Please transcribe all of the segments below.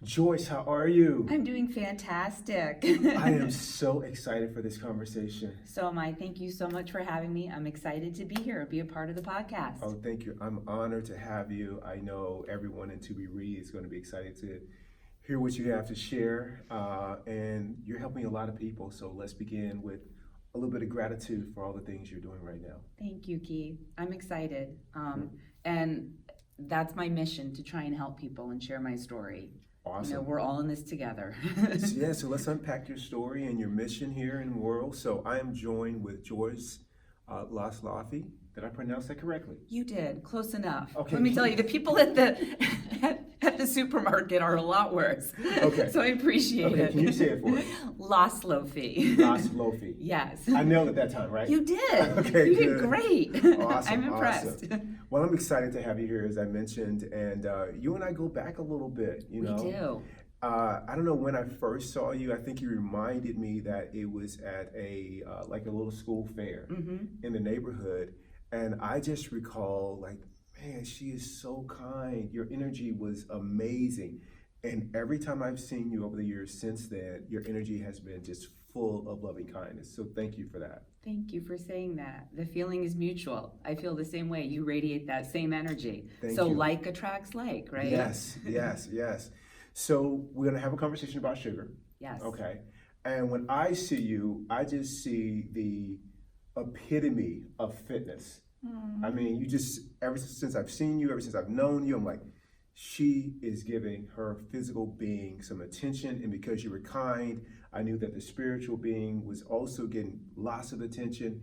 Joyce, how are you? I'm doing fantastic. I am so excited for this conversation. So am I. Thank you so much for having me. I'm excited to be here, be a part of the podcast. Oh, thank you. I'm honored to have you. I know everyone in ToBeRe is going to be excited to hear what you have to share. And you're helping a lot of people. So let's begin with a little bit of gratitude for all the things you're doing right now. Thank you, Keith. I'm excited. And that's my mission, to try and help people and share my story. Awesome. You know, we're all in this together. So let's unpack your story and your mission here in the world. So I am joined with Joyce Laszloffy. Did I pronounce that correctly? You did. Close enough. Okay. Let me tell you, the people at the at the supermarket are a lot worse. Okay. So I appreciate it. Can you say it for me? Laszloffy. Laszloffy. Yes. I nailed it that time, right? You did. Okay, You good. did great. Awesome, I'm impressed. awesome. Well, I'm excited to have you here, as I mentioned, and you and I go back a little bit, you know? We do. I don't know when I first saw you. I think you reminded me that it was at a like a little school fair in the neighborhood, and I just recall, like, man, she is so kind. Your energy was amazing, and every time I've seen you over the years since then, your energy has been just full of loving kindness. So thank you for that. Thank you for saying that. The feeling is mutual. I feel the same way. You radiate that same energy. Thank so you. like attracts like, right? Yes, yes, yes. So we're gonna have a conversation about sugar. Yes. Okay. And when I see you, I just see the epitome of fitness. I mean, you just, ever since I've seen you, ever since I've known you, I'm like, she is giving her physical being some attention. And because you were kind, I knew that the spiritual being was also getting lots of attention.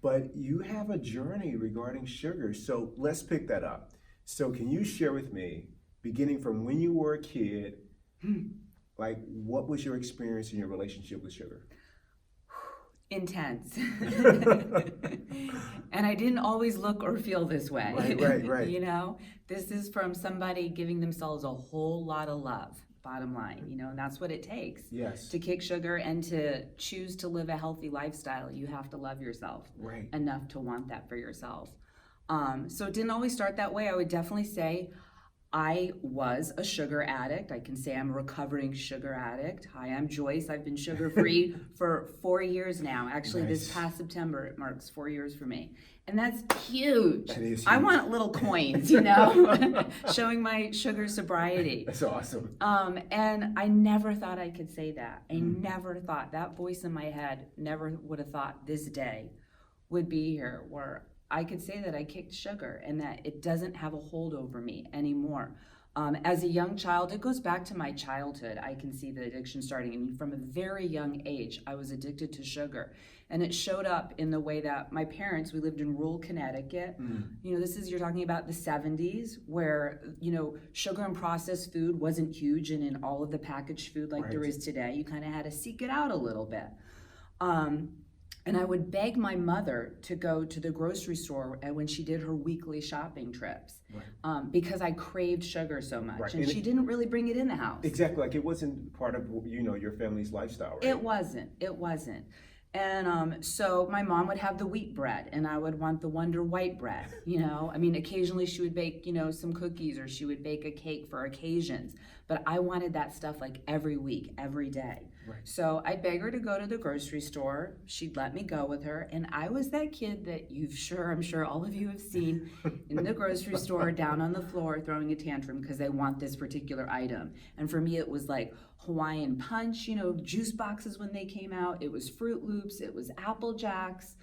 But you have a journey regarding sugar. So let's pick that up. So can you share with me, beginning from when you were a kid, like, what was your experience in your relationship with sugar? Intense. And I didn't always look or feel this way. Right. You know, this is from somebody giving themselves a whole lot of love, bottom line, you know, and that's what it takes. Yes. To kick sugar and to choose to live a healthy lifestyle, you have to love yourself enough to want that for yourself. So it didn't always start that way. I would definitely say I was a sugar addict. I can say I'm a recovering sugar addict. Hi, I'm Joyce. I've been sugar-free for 4 years now. Actually, Nice. This past September, it marks 4 years for me. And that's huge. That is I huge. want little coins, you know, showing my sugar sobriety. That's awesome. And I never thought I could say that. I never thought, that voice in my head never would have thought this day would be here where I could say that I kicked sugar and that it doesn't have a hold over me anymore. As a young child, it goes back to my childhood. I can see the addiction starting. I mean, from a very young age, I was addicted to sugar. And it showed up in the way that my parents, we lived in rural Connecticut. You know, you're talking about the 70s where, you know, sugar and processed food wasn't huge and in all of the packaged food like there is today. You kind of had to seek it out a little bit. And I would beg my mother to go to the grocery store when she did her weekly shopping trips, because I craved sugar so much, and she didn't really bring it in the house. Exactly, like it wasn't part of, you know, your family's lifestyle, right? It wasn't. And so my mom would have the wheat bread, and I would want the Wonder White bread, you know. I mean, occasionally she would bake, you know, some cookies, or she would bake a cake for occasions. But I wanted that stuff like every week, every day. So I'd beg her to go to the grocery store. She'd let me go with her. And I was that kid that I'm sure all of you have seen in the grocery store, down on the floor, throwing a tantrum because they want this particular item. And for me, it was like Hawaiian Punch, you know, juice boxes when they came out. It was Fruit Loops. It was Apple Jacks.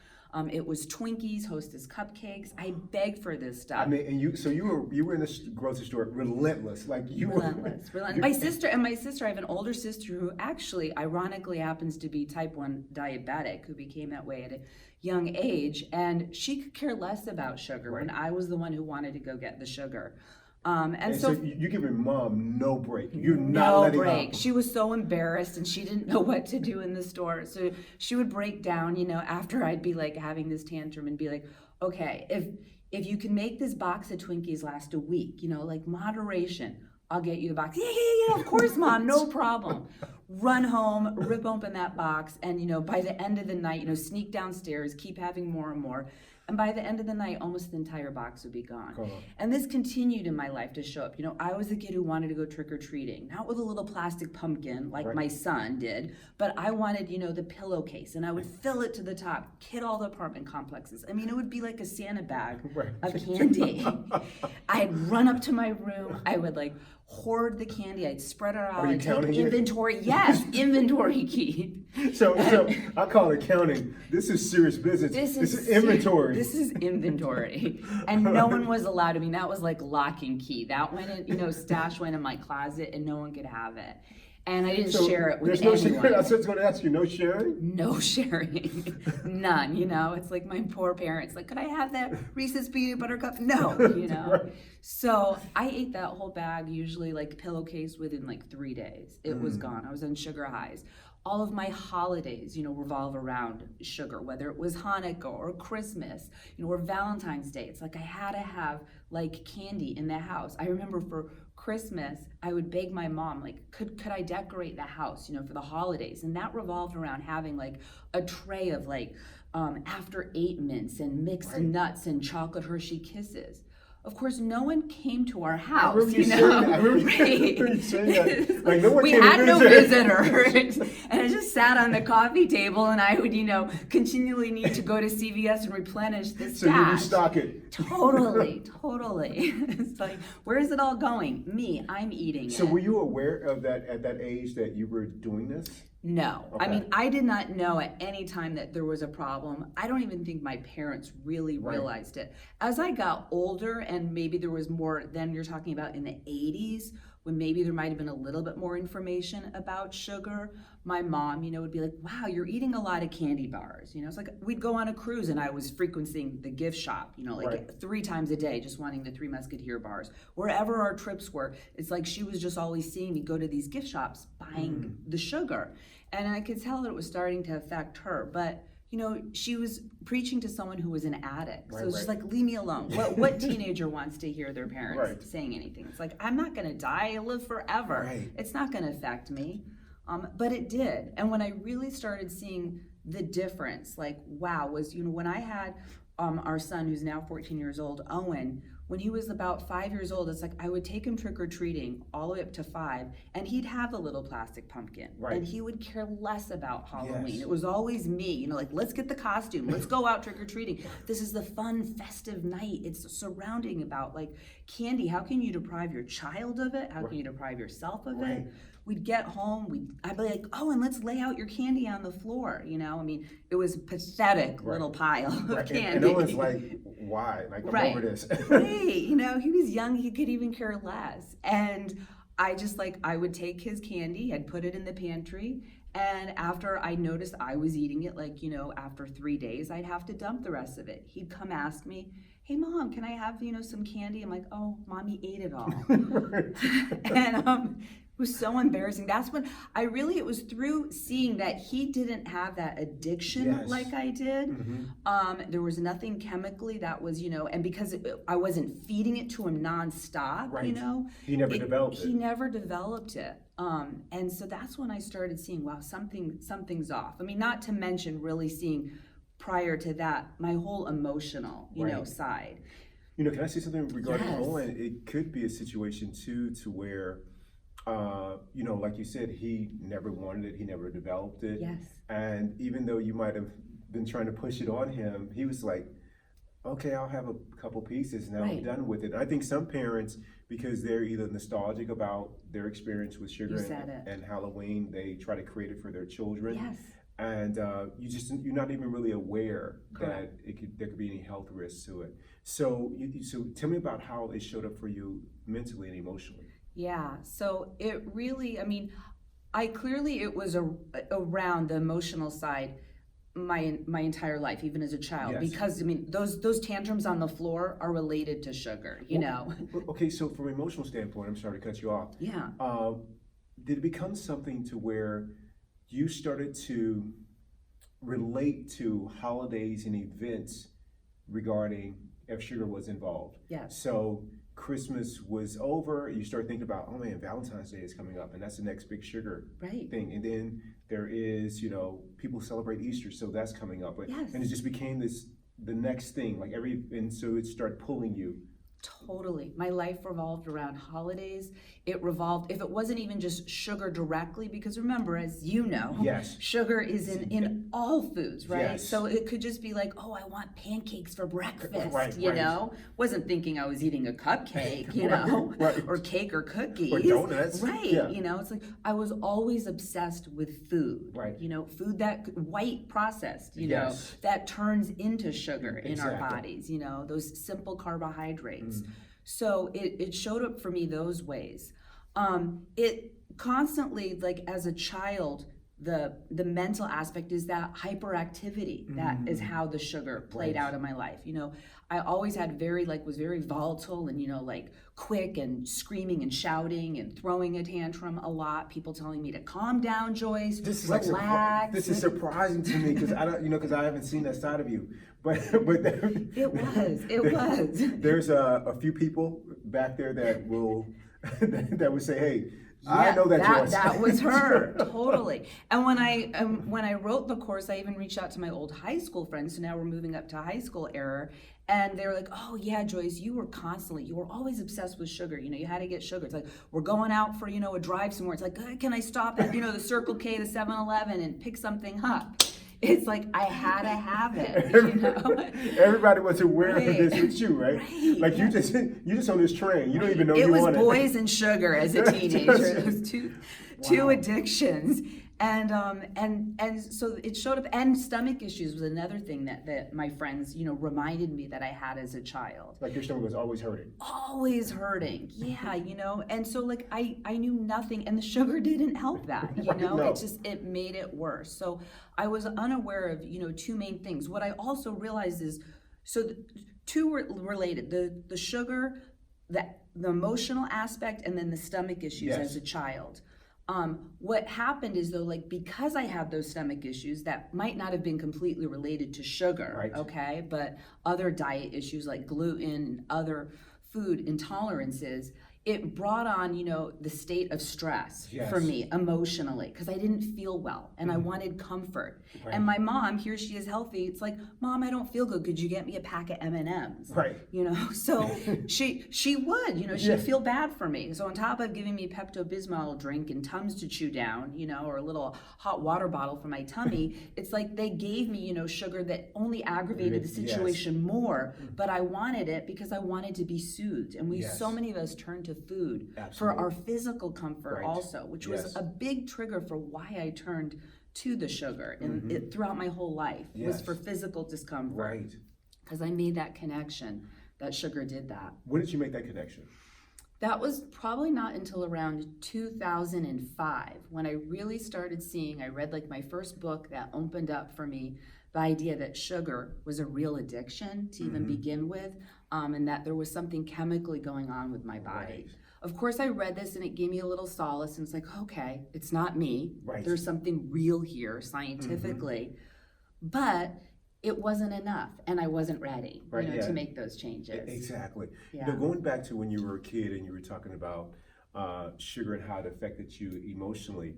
It was Twinkies, Hostess cupcakes. I begged for this stuff. I mean, and you were in the grocery store relentless, like you relentless. My sister, I have an older sister who actually, ironically, happens to be type 1 diabetic, who became that way at a young age, and she could care less about sugar when I was the one who wanted to go get the sugar. And so you give your mom no break. You're not letting break. up. She was so embarrassed and she didn't know what to do in the store. So she would break down, you know, after I'd be like having this tantrum and be like, okay, if you can make this box of Twinkies last a week, you know, like moderation, I'll get you the box. Yeah, of course, Mom, no problem. Run home, rip open that box, and, you know, by the end of the night, you know, sneak downstairs, keep having more and more. And by the end of the night, almost the entire box would be gone. Come on. And this continued in my life to show up. I was a kid who wanted to go trick-or-treating, not with a little plastic pumpkin like my son did, but I wanted, the pillowcase, and I would fill it to the top, hit all the apartment complexes. I mean, it would be like a Santa bag of candy. I'd run up to my room. I would hoard the candy. I'd spread it out. I'd take inventory. Yes, inventory, Keith. So I call it counting. This is serious business. This is inventory. This is inventory. And no one was allowed to. That was like lock and key. That went in, stash went in my closet, and no one could have it. And I didn't share it with anyone. I was going to ask you, no sharing? No sharing. None, It's like my poor parents. Could I have that Reese's peanut butter cup? No, Right. So I ate that whole bag, usually pillowcase, within 3 days. It was gone. I was on sugar highs. All of my holidays, revolve around sugar, whether it was Hanukkah or Christmas, or Valentine's Day. It's I had to have candy in the house. I remember for Christmas, I would beg my mom, could I decorate the house, for the holidays? And that revolved around having a tray of after 8 mints and mixed nuts and chocolate Hershey Kisses. Of course, no one came to our house. I remember you saying that. No one we came had to no visit. visitors, and I just sat on the coffee table, and I would, continually need to go to CVS and replenish the stash. So you restock it. Totally. It's where is it all going? Me, I'm eating it. So were you aware of that at that age that you were doing this? No. Okay. I mean, I did not know at any time that there was a problem. I don't even think my parents really realized it. As I got older, and maybe there was more, then you're talking about in the 80s, when maybe there might have been a little bit more information about sugar, my mom, would be like, wow, you're eating a lot of candy bars. It's we'd go on a cruise and I was frequenting the gift shop, 3 times a day, just wanting the 3 Musketeer bars. Wherever our trips were, it's she was just always seeing me go to these gift shops buying the sugar. And I could tell that it was starting to affect her. But she was preaching to someone who was an addict. So it's just leave me alone. What teenager wants to hear their parents saying anything? It's I'm not going to die. I live forever. Right. It's not going to affect me. But it did. And when I really started seeing the difference, wow, was, when I had our son, who's now 14 years old, Owen, when he was about 5 years old, it's I would take him trick-or-treating all the way up to 5, and he'd have the little plastic pumpkin. Right. And he would care less about Halloween. Yes. It was always me, let's get the costume, let's go out trick-or-treating. This is the fun, festive night. It's surrounding about candy. How can you deprive your child of it? How can you deprive yourself of it? We'd get home, I'd be like, oh, and let's lay out your candy on the floor, I mean, it was a pathetic little pile of candy. And no one's why? I'm over this. Right, he was young, he could even care less. And I just I would take his candy, I'd put it in the pantry, and after I noticed I was eating it, after 3 days, I'd have to dump the rest of it. He'd come ask me, hey, Mom, can I have, some candy? I'm like, oh, Mommy ate it all. And it was so embarrassing. That's when it was through seeing that he didn't have that addiction like I did. There was nothing chemically that was, and because I wasn't feeding it to him nonstop, He never developed it. He never developed it. And so that's when I started seeing, wow, something's off. I mean, not to mention really seeing prior to that, my whole emotional, side. Can I say something regarding Owen? It could be a situation too, to where, like you said, he never wanted it, he never developed it. Yes. And even though you might have been trying to push it on him, he was like, okay, I'll have a couple pieces, now I'm done with it. And I think some parents, because they're either nostalgic about their experience with sugar and Halloween, they try to create it for their children. Yes. And you're not even really aware that there could be any health risks to it. So tell me about how it showed up for you mentally and emotionally. Yeah, so it really, it was around the emotional side my entire life, even as a child, because those tantrums on the floor are related to sugar, Okay, so from an emotional standpoint, I'm sorry to cut you off. Yeah. Did it become something to where you started to relate to holidays and events regarding if sugar was involved? Yes. So Christmas was over, you start thinking about, oh man, Valentine's Day is coming up, and that's the next big sugar thing. And then there is, people celebrate Easter, so that's coming up. And it just became this the next thing, like and so it started pulling you. Totally. My life revolved around holidays. It revolved, if it wasn't even just sugar directly, because remember, as you know, Yes. sugar is in all foods, right? Yes. So it could just be like, oh, I want pancakes for breakfast, Right, you right. know? Wasn't thinking I was eating a cupcake, you know, Right. or cake or cookies. Or donuts. Right. Yeah. You know, it's like I was always obsessed with food. Right. You know, food that white processed, you Yes. know, that turns into sugar in our Exactly. bodies, you know, those simple carbohydrates. So it showed up for me those ways. It constantly, like as a child, the mental aspect is that hyperactivity. That is how the sugar played Right. out in my life. You know, I always had was very volatile and, you know, like quick and screaming and shouting and throwing a tantrum a lot. People telling me to calm down, Joyce, This is relax. this is surprising to me because I don't, you know, because I haven't seen that side of you. But It was. There's a few people back there that will that would say, "Hey, I Yeah, know that Joyce." that was her, totally. And when I wrote the course, I even reached out to my old high school friends. So now we're moving up to high school era, and they were like, "Oh yeah, Joyce, you were always obsessed with sugar. You know, you had to get sugar. It's like we're going out for, you know, a drive somewhere. It's like, can I stop at, you know, the Circle K, the 7-Eleven, and pick something up?" It's like I had to have it, you know. Everybody was aware Right. of this with you, right? Right, Like yeah. you just on this train. You don't even know It you was on it. boys and sugar as a teenager. Those two addictions, and so it showed up. And stomach issues was another thing that my friends, you know, reminded me that I had as a child. Like your stomach was always hurting. Always hurting, yeah, you know. And so like I knew nothing, and the sugar didn't help that, you know. No. It made it worse. So I was unaware of, you know, two main things. What I also realized is, two were related: the sugar, the emotional aspect, and then the stomach issues Yes. as a child. What happened is though, like because I had those stomach issues that might not have been completely related to sugar, Right. okay, but other diet issues like gluten and other food intolerances, it brought on, you know, the state of stress Yes. for me emotionally because I didn't feel well and I wanted comfort. Right. And my mom, here she is healthy. It's like, Mom, I don't feel good. Could you get me a pack of M&Ms? Right. You know, so she would, you know, she'd Yeah. feel bad for me. So on top of giving me Pepto-Bismol drink and Tums to chew down, you know, or a little hot water bottle for my tummy, it's like they gave me, you know, sugar that only aggravated the Yes. situation more, but I wanted it because I wanted to be soothed. And Yes. so many of us turn to food for Absolutely. our physical comfort Right. also, which Yes. was a big trigger for why I turned to the sugar and it throughout my whole life was Yes. for physical discomfort. Right. Because I made that connection that sugar did that. When did you make that connection? That was probably not until around 2005 when I really started seeing, I read like my first book that opened up for me the idea that sugar was a real addiction to even begin with, and that there was something chemically going on with my body. Right. Of course, I read this and it gave me a little solace, and it's like, okay, it's not me. Right. There's something real here scientifically, but it wasn't enough, and I wasn't ready, Right, you know, yeah. to make those changes. Exactly. Yeah. You know, going back to when you were a kid and you were talking about sugar and how it affected you emotionally,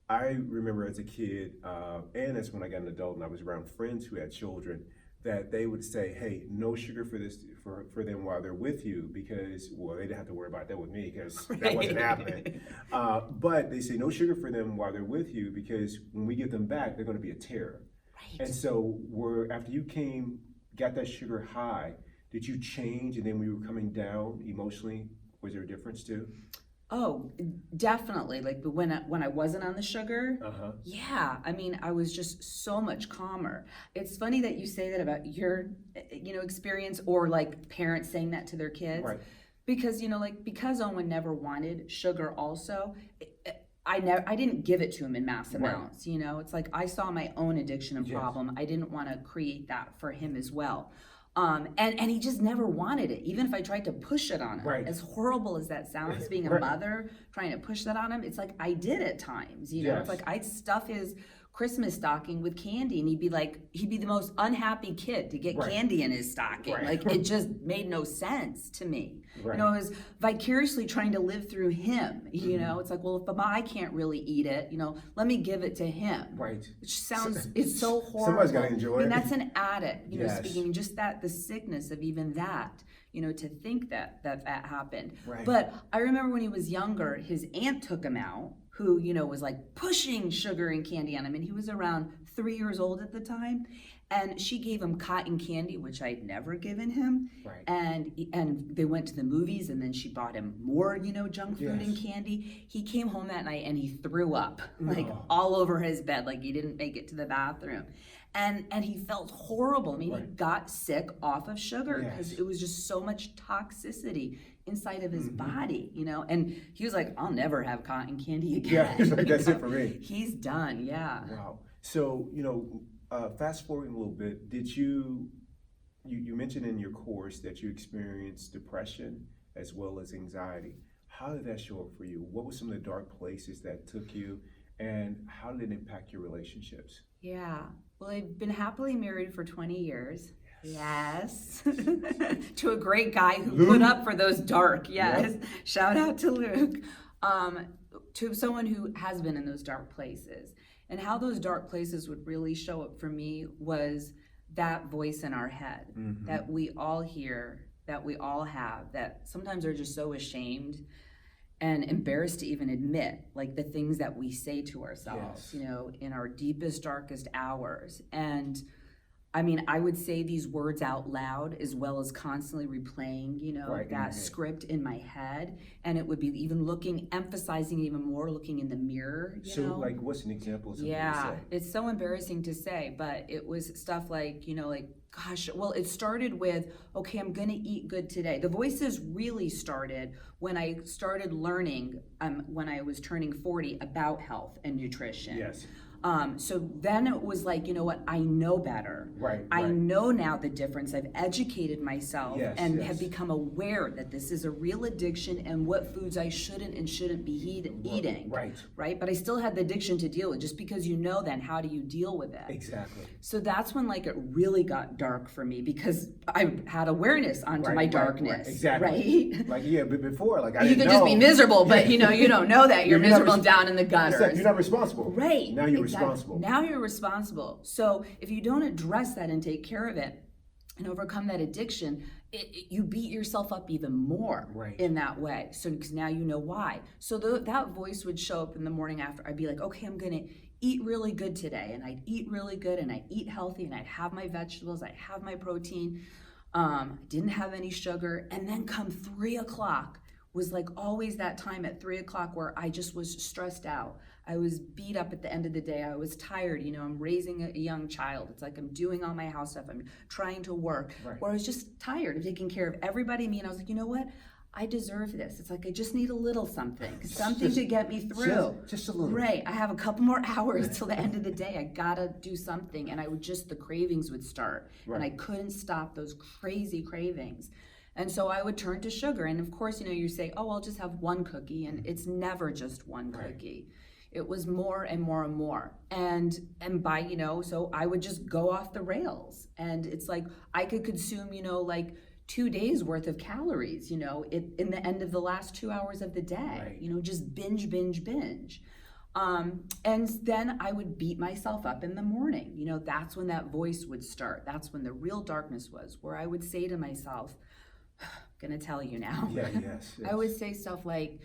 I remember as a kid, and that's when I got an adult and I was around friends who had children, that they would say, hey, no sugar for them while they're with you because, well, they didn't have to worry about that with me because that wasn't happening. But they say no sugar for them while they're with you because when we get them back, they're going to be a terror. Right. And so after you got that sugar high, did you change? And then when you were coming down emotionally, was there a difference too? Oh, definitely. Like when I wasn't on the sugar, yeah. I mean, I was just so much calmer. It's funny that you say that about your, you know, experience or like parents saying that to their kids, Right. because you know, like because Owen never wanted sugar, also. I didn't give it to him in mass amounts. You know, it's like I saw my own addiction and Yes. problem. I didn't want to create that for him as well. And he just never wanted it, even if I tried to push it on him. Right. As horrible as that sounds, being a Right. mother trying to push that on him, it's like I did at times. You know, Yes. it's like I'd stuff his Christmas stocking with candy, and he'd be the most unhappy kid to get Right. candy in his stocking. Right. Like, it just made no sense to me. Right. You know, I was vicariously trying to live through him. You Mm-hmm. know, it's like, well, if I can't really eat it, you know, let me give it to him. Right. Which sounds, it's so horrible. Somebody's gotta enjoy I mean, it. that's an addict, you know, Yes. speaking, just that, the sickness of even that, you know, to think that happened. Right. But I remember when he was younger, his aunt took him out, who, you know, was like pushing sugar and candy on him. And he was around 3 years old at the time. And she gave him cotton candy, which I'd never given him. Right. And they went to the movies, and then she bought him more, you know, junk food and Yes. candy. He came home that night and he threw up, like No. all over his bed, like he didn't make it to the bathroom. And he felt horrible. I mean, he Right. got sick off of sugar because Yes. it was just so much toxicity inside of his Mm-hmm. body, you know. And he was like, I'll never have cotton candy again. Yeah, he's like, you that's know? it for me. He's done, yeah. Wow. So, you know, fast forwarding a little bit, did you mentioned in your course that you experienced depression as well as anxiety. How did that show up for you? What were some of the dark places that took you, and how did it impact your relationships? Yeah. Well, I've been happily married for 20 years. Yes. To a great guy who Luke. put up for those dark. Yes. Yep. Shout out to Luke. To someone who has been in those dark places. And how those dark places would really show up for me was that voice in our head Mm-hmm. that we all hear, that we all have, that sometimes are just so ashamed and embarrassed to even admit, like the things that we say to ourselves, Yes. you know, in our deepest, darkest hours. And I mean, I would say these words out loud as well as constantly replaying, you know, Right, in your that head. script in my head. And it would be even emphasizing even more, looking in the mirror, you So, know. like, what's an example of something Yeah, you say? it's so embarrassing to say, but it was stuff like, you know, like, gosh, well, it started with, okay, I'm gonna eat good today. The voices really started when I started learning, when I was turning 40, about health and nutrition. Yes. So then it was like, you know what, I know better. Right, I right. know now the difference. I've educated myself Yes, and yes. have become aware that this is a real addiction and what foods I shouldn't and shouldn't be eating. Right. Right? But I still had the addiction to deal with. Just because you know, then how do you deal with it? Exactly. So that's when like it really got dark for me because I had awareness onto Right, my right, darkness. right. Exactly. Right? Like, yeah, but before, like, I You didn't could just be know. miserable, but Yeah. you know, you don't know that you're You're not miserable res- down in the It's like, gutters. you're not responsible. Right. Now you're exactly. responsible. Now you're responsible. So if you don't address that and take care of it and overcome that addiction, you beat yourself up even more Right. in that way. So because now you know why. So that voice would show up in the morning after. I'd be like, okay, I'm gonna eat really good today, and I'd eat really good, and I'd eat healthy, and I'd have my vegetables, I'd have my protein. Didn't have any sugar, and then come 3 o'clock was like always that time at 3 o'clock where I just was stressed out. I was beat up at the end of the day. I was tired. You know, I'm raising a young child. It's like I'm doing all my house stuff. I'm trying to work. Right. Where I was just tired of taking care of everybody, me. And I was like, you know what? I deserve this. It's like I just need a little something to get me through. Just a little. Right. I have a couple more hours till the end of the day. I gotta do something. And the cravings would start. Right. And I couldn't stop those crazy cravings. And so I would turn to sugar. And of course, you know, you say, oh, I'll just have one cookie. And it's never just one Right. cookie. It was more and more and more. And by, you know, so I would just go off the rails. And it's like I could consume, you know, like 2 days worth of calories, you know, in the end of the last 2 hours of the day, Right. you know, just binge. And then I would beat myself up in the morning. You know, that's when that voice would start. That's when the real darkness was, where I would say to myself, I'm gonna tell you now. Yeah, yes. I would say stuff like,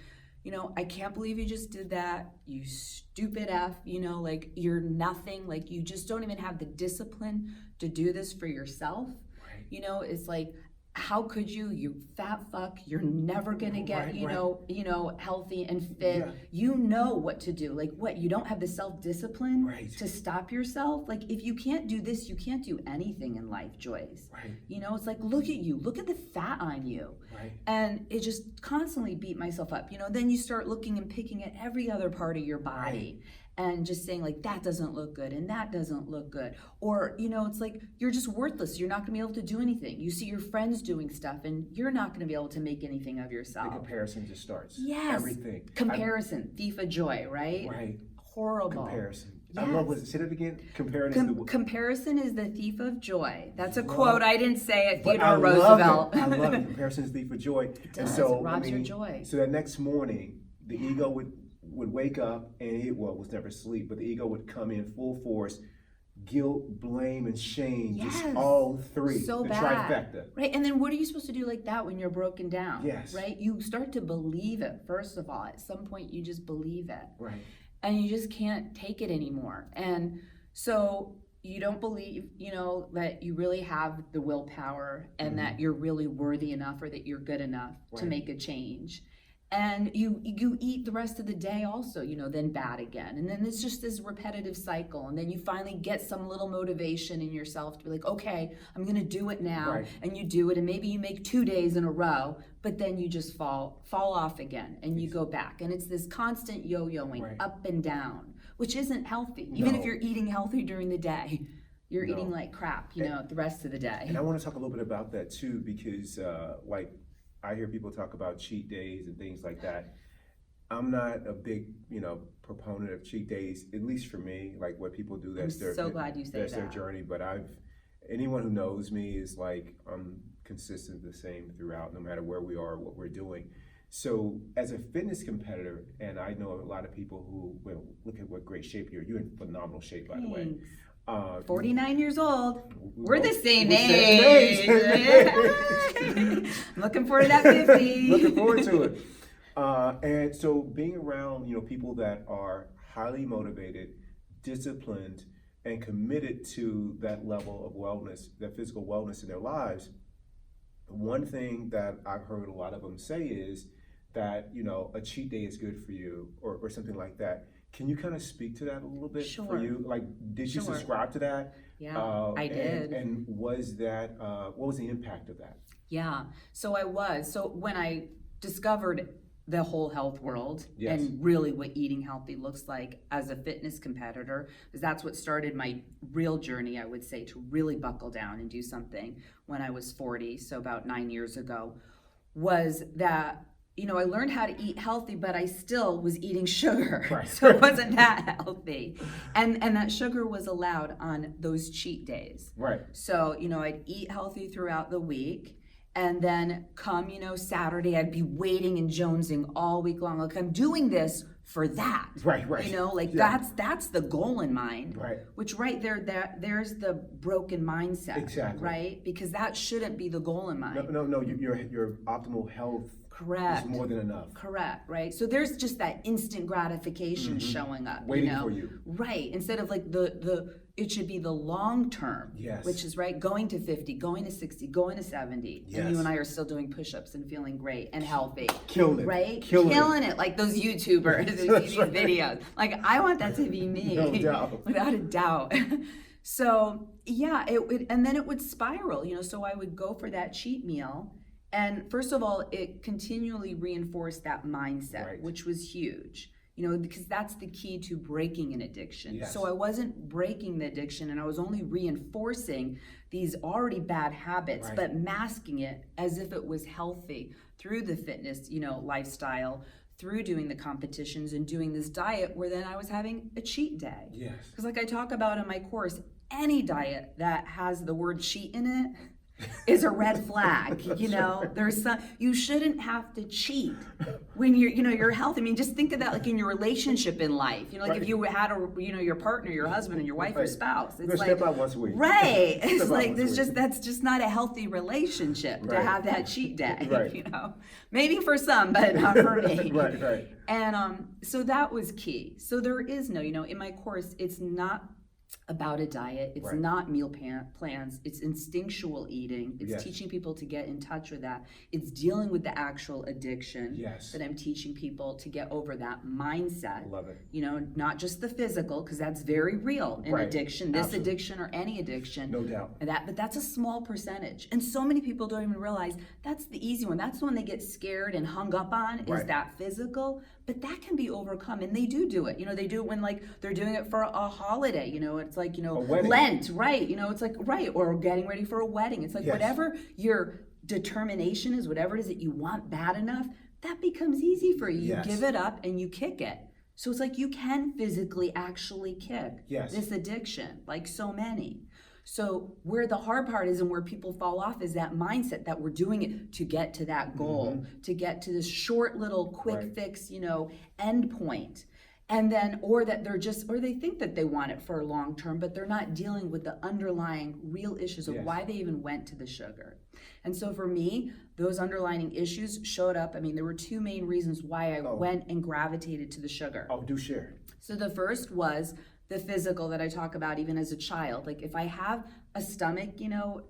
you know, I can't believe you just did that, you stupid F, you know, like you're nothing, like you just don't even have the discipline to do this for yourself. Right. You know, it's like, how could you fat fuck, you're never gonna get, Right, you right. know, healthy and fit. Yeah. You know what to do. Like what, you don't have the self-discipline Right. to stop yourself? Like if you can't do this, you can't do anything in life, Joyce. Right. You know, it's like, look at you, look at the fat on you. Right. And it just constantly beat myself up. You know, then you start looking and picking at every other part of your body and just saying like, that doesn't look good and that doesn't look good. Or, you know, it's like, you're just worthless. You're not gonna be able to do anything. You see your friends doing stuff and you're not gonna be able to make anything of The yourself. comparison just starts. Yes. Everything. Comparison, thief of joy, right? Right. Horrible. Comparison. I love it. Say that again. Comparison is the thief of joy. That's a Love- quote. I didn't say it. But Theodore Roosevelt. I love it. Comparison is the thief of joy. It And does. so, It robs your joy. So that next morning, the ego would wake up and it was never asleep, but the ego would come in full force. Guilt, blame, and shame, just Yes. all three. So the bad. trifecta. Right, and then what are you supposed to do like that when you're broken down? Yes. Right? You start to believe it, first of all. At some point, you just believe it. Right. And you just can't take it anymore. And so you don't believe, that you really have the willpower and that you're really worthy enough or that you're good enough to Right. make a change. And you eat the rest of the day also, then bad again. And then it's just this repetitive cycle. And then you finally get some little motivation in yourself to be like, okay, I'm going to do it now. Right. And you do it. And maybe you make 2 days in a row, but then you just fall off again and you go back. And it's this constant yo-yoing Right. up and down, which isn't healthy. Even No. if you're eating healthy during the day, you're No. eating like crap, the rest of the day. And I want to talk a little bit about that too, because I hear people talk about cheat days and things like that. I'm not a big, proponent of cheat days, at least for me. Like what people do, I'm so glad you say that's their that. journey. But anyone who knows me is like I'm consistent the same throughout, no matter where we are, what we're doing. So as a fitness competitor, and I know a lot of people who, look at what great shape you're in phenomenal shape, by the way. Thanks. 49 years old. We're the both- same we're age. same age. I'm looking forward to that 50. Looking forward to it. And so being around, people that are highly motivated, disciplined, and committed to that level of wellness, that physical wellness in their lives, one thing that I've heard a lot of them say is that, a cheat day is good for you or something like that. Can you kind of speak to that a little bit for Sure. you? Like, did you Sure. subscribe to that? Yeah, I did. And was that, what was the impact of that? Yeah, so I was. So when I discovered the whole health world Yes. and really what eating healthy looks like as a fitness competitor, because that's what started my real journey, I would say, to really buckle down and do something when I was 40, so about 9 years ago, was that I learned how to eat healthy, but I still was eating sugar. Right. So it wasn't that healthy. And that sugar was allowed on those cheat days. Right. So, I'd eat healthy throughout the week. And then come, Saturday, I'd be waiting and jonesing all week long. Like, I'm doing this for that. Right. Yeah. That's the goal in mind. Right. Which right there's the broken mindset. Exactly. Right? Because that shouldn't be the goal in mind. No. Your optimal health Correct. is more than enough. Correct, right? So there's just that instant gratification showing up. Waiting for you. Right. Instead of like it should be the long term. Yes. Which is right, going to 50, going to 60, going to 70. Yes. And you and I are still doing push-ups and feeling great and healthy. Killing it. Right? Killing it. Like those YouTubers who see these videos. Like, I want that to be me. No doubt. Without a doubt. So yeah, and then it would spiral, so I would go for that cheat meal. And first of all, it continually reinforced that mindset, Right. which was huge, because that's the key to breaking an addiction. Yes. So I wasn't breaking the addiction, and I was only reinforcing these already bad habits, Right. but masking it as if it was healthy through the fitness, lifestyle, through doing the competitions and doing this diet, where then I was having a cheat day. Yes. Because like I talk about in my course, any diet that has the word cheat in it is a red flag. There's you shouldn't have to cheat when you're healthy. I mean, just think of that like in your relationship in life. Like Right. if you had your partner, your husband, and your wife or Right. spouse. You're It's gonna like step out once a week. right. It's Step out like once there's a just week. that's just not a healthy relationship to Right. have that cheat day. Right. Maybe for some, but not for me. Right. And so that was key. So there is no, in my course, it's not about a diet. It's Right. not meal plans. It's instinctual eating. It's Yes. teaching people to get in touch with that. It's dealing with the actual addiction. Yes. That I'm teaching people to get over that mindset. Love it. Not just the physical, because that's very real in Right. addiction, this Absolutely. addiction or any addiction. No doubt. But that's a small percentage. And so many people don't even realize that's the easy one. That's the one they get scared and hung up on is Right. that physical. But that can be overcome. And they do it. They do it when like they're doing it for a holiday. It's like, A wedding. Lent, right? It's like, right. Or getting ready for a wedding. It's like Yes. whatever your determination is, whatever it is that you want bad enough, that becomes easy for you. Yes. You give it up and you kick it. So it's like you can physically actually kick Yes. this addiction, like so many. So where the hard part is and where people fall off is that mindset that we're doing it to get to that goal, to get to this short little quick fix, end point. And then, or that or they think that they want it for a long term, but they're not dealing with the underlying real issues of why they even went to the sugar. And so for me, those underlying issues showed up. I mean, there were two main reasons why I went and gravitated to the sugar. Oh, do share. So the first was the physical that I talk about even as a child. Like if I have a stomach,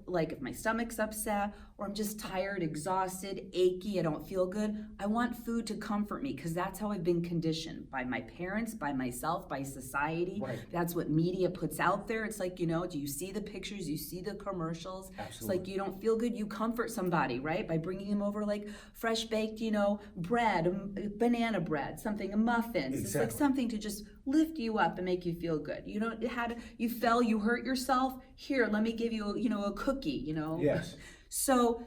like if my stomach's upset or I'm just tired, exhausted, achy, I don't feel good, I want food to comfort me because that's how I've been conditioned by my parents, by myself, by society. Right. That's what media puts out there. It's like, do you see the pictures? You see the commercials? Absolutely. It's like you don't feel good, you comfort somebody, right? By bringing them over like fresh baked, bread, banana bread, something, a muffin. Exactly. It's like something to just lift you up and make you feel good. You fell, you hurt yourself. Here, let me give you, a cookie. Yes. So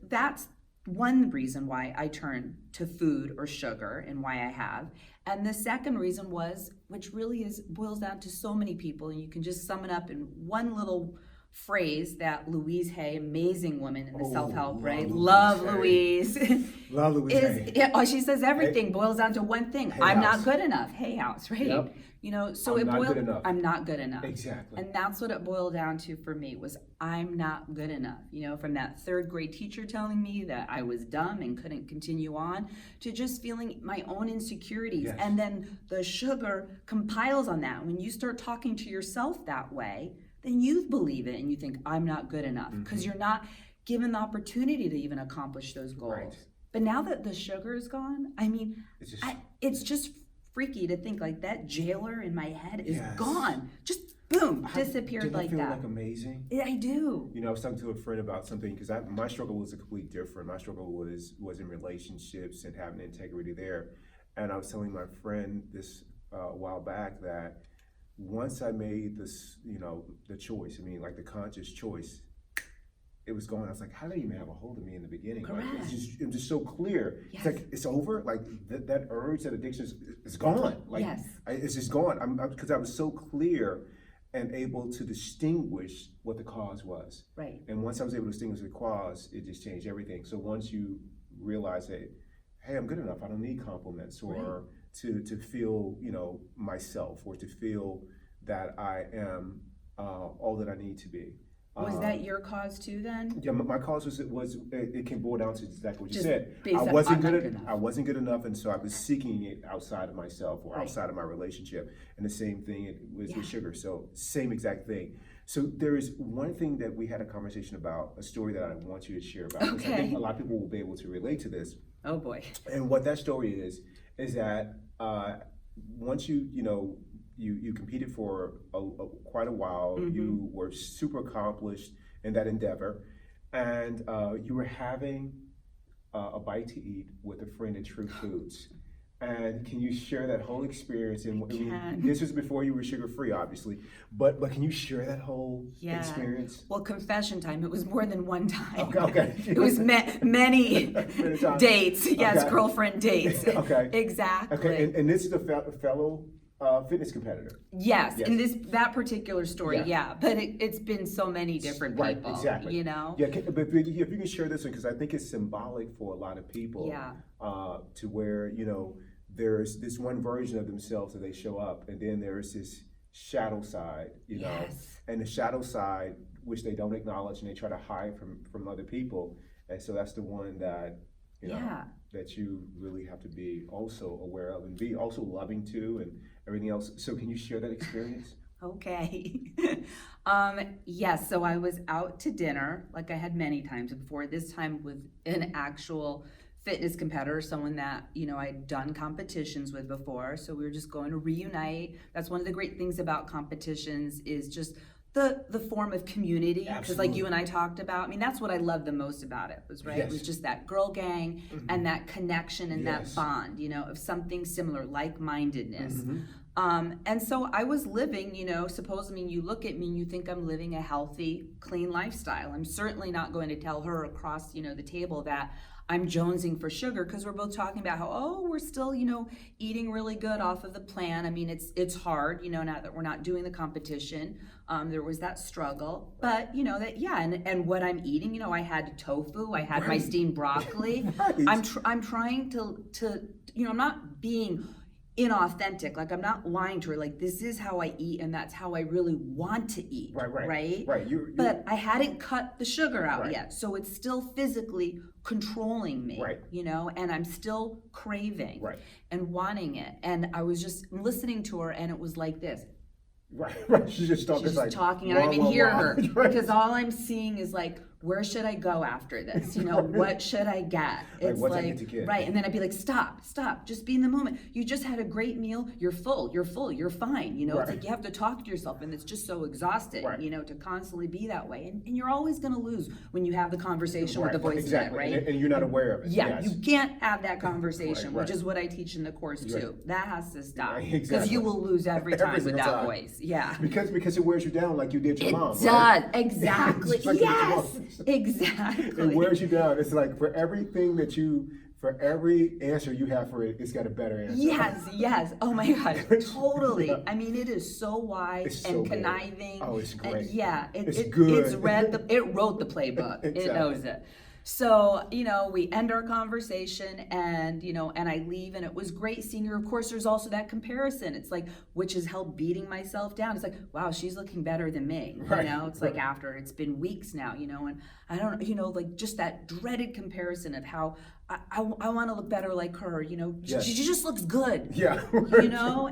that's one reason why I turned to food or sugar and why I have. And the second reason was, which really boils down to so many people, and you can just sum it up in one little phrase that Louise Hay, amazing woman in the self-help, right? Love Louise. Love Louise Hay. She says everything boils down to one thing. I'm not good enough. Hay House, right? Yep. So I'm not good enough. I'm not good enough. Exactly. And that's what it boiled down to for me was I'm not good enough. From that third grade teacher telling me that I was dumb and couldn't continue on to just feeling my own insecurities. Yes. And then the sugar compiles on that. When you start talking to yourself that way, then you believe it and you think I'm not good enough because you're not given the opportunity to even accomplish those goals. Right. But now that the sugar is gone, I mean, it's just freaky to think like that jailer in my head is gone. Just boom, disappeared like that. Doesn't that feel like amazing? I do. I was talking to a friend about something because my struggle was completely different. My struggle was in relationships and having integrity there. And I was telling my friend this a while back that once I made this, the choice, like the conscious choice, it was gone. I was like, how did it even have a hold of me in the beginning? Correct. Like, it was just so clear. Yes. It's like, it's over. Like that urge, that addiction is gone. Like, yes. It's just gone. Because I was so clear and able to distinguish what the cause was. Right. And once I was able to distinguish the cause, it just changed everything. So once you realize that, hey, I'm good enough. I don't need compliments or to feel, myself or to feel that I am all that I need to be. Was that your cause too then? Yeah, my cause was it can boil down to exactly what you Just said. based I on wasn't I'm good not at, good enough. I wasn't good enough, and so I was seeking it outside of myself or Right. outside of my relationship. And the same thing with sugar. So same exact thing. So there is one thing that we had a conversation about, a story that I want you to share about. Because I think a lot of people will be able to relate to this. Oh boy. And what that story is that once you competed for quite a while. You were super accomplished in that endeavor, and you were having a bite to eat with a friend at True Foods. And can you share that whole experience? And this was before you were sugar free, obviously. But can you share that whole experience? Well, confession time. It was more than one time. Okay. It was many dates. Yes, Okay. girlfriend dates. Okay. Exactly. Okay. And this is a fellow fitness competitor. Yes, in that particular story, but it's been so many different people. Right, exactly. Yeah, but if you can share this one, because I think it's symbolic for a lot of people. To where there's this one version of themselves that they show up, and then there's this shadow side, and the shadow side which they don't acknowledge and they try to hide from other people, and so that's the one that that you really have to be also aware of and be also loving to and everything else. So can you share that experience? Okay. Yes, so I was out to dinner, like I had many times before, this time with an actual fitness competitor, someone that, I'd done competitions with before. So we were just going to reunite. That's one of the great things about competitions is just the form of community, because like you and I talked about, that's what I loved the most about it was, right? It was just that girl gang and that connection and that bond, of something similar, like-mindedness. And so I was living, you look at me and you think I'm living a healthy, clean lifestyle. I'm certainly not going to tell her across, the table that I'm jonesing for sugar because we're both talking about how, oh, we're still, eating really good off of the plan. I mean, it's hard, now that we're not doing the competition. There was that struggle, but and what I'm eating, I had tofu, I had my steamed broccoli. Right. I'm trying to I'm not being inauthentic. Like, I'm not lying to her. Like, this is how I eat, and that's how I really want to eat. Right. But I hadn't cut the sugar out yet, so it's still physically controlling me. Right. And I'm still craving and wanting it. And I was just listening to her, and it was like this. Right. She's just talking. She's talking, and I didn't hear her because all I'm seeing is like, where should I go after this? What should I get? It's what's I get to get? Right. And then I'd be like, stop, just be in the moment. You just had a great meal. You're full, you're fine. It's like you have to talk to yourself, and it's just so exhausting, to constantly be that way. And you're always going to lose when you have the conversation with the voice in it, right? And you're not aware of it. Yeah, you can't have that conversation, which is what I teach in the course too. That has to stop because you will lose every time with that voice. Yeah. Because it wears you down like you did your mom. It does, exactly. Yes. Exactly. It wears you down. It's like for every answer you have for it, it's got a better answer. Yes. Oh my God, totally. I mean, it is so wise and conniving. Oh, it's great. It's good. It wrote the playbook. Exactly. It knows it. So, we end our conversation and I leave, and it was great seeing her. Of course, there's also that comparison. It's like, which has helped beating myself down. It's like, wow, she's looking better than me. It's like after it's been weeks now, and I don't, like just that dreaded comparison of how I want to look better like her, she just looks good. Yeah.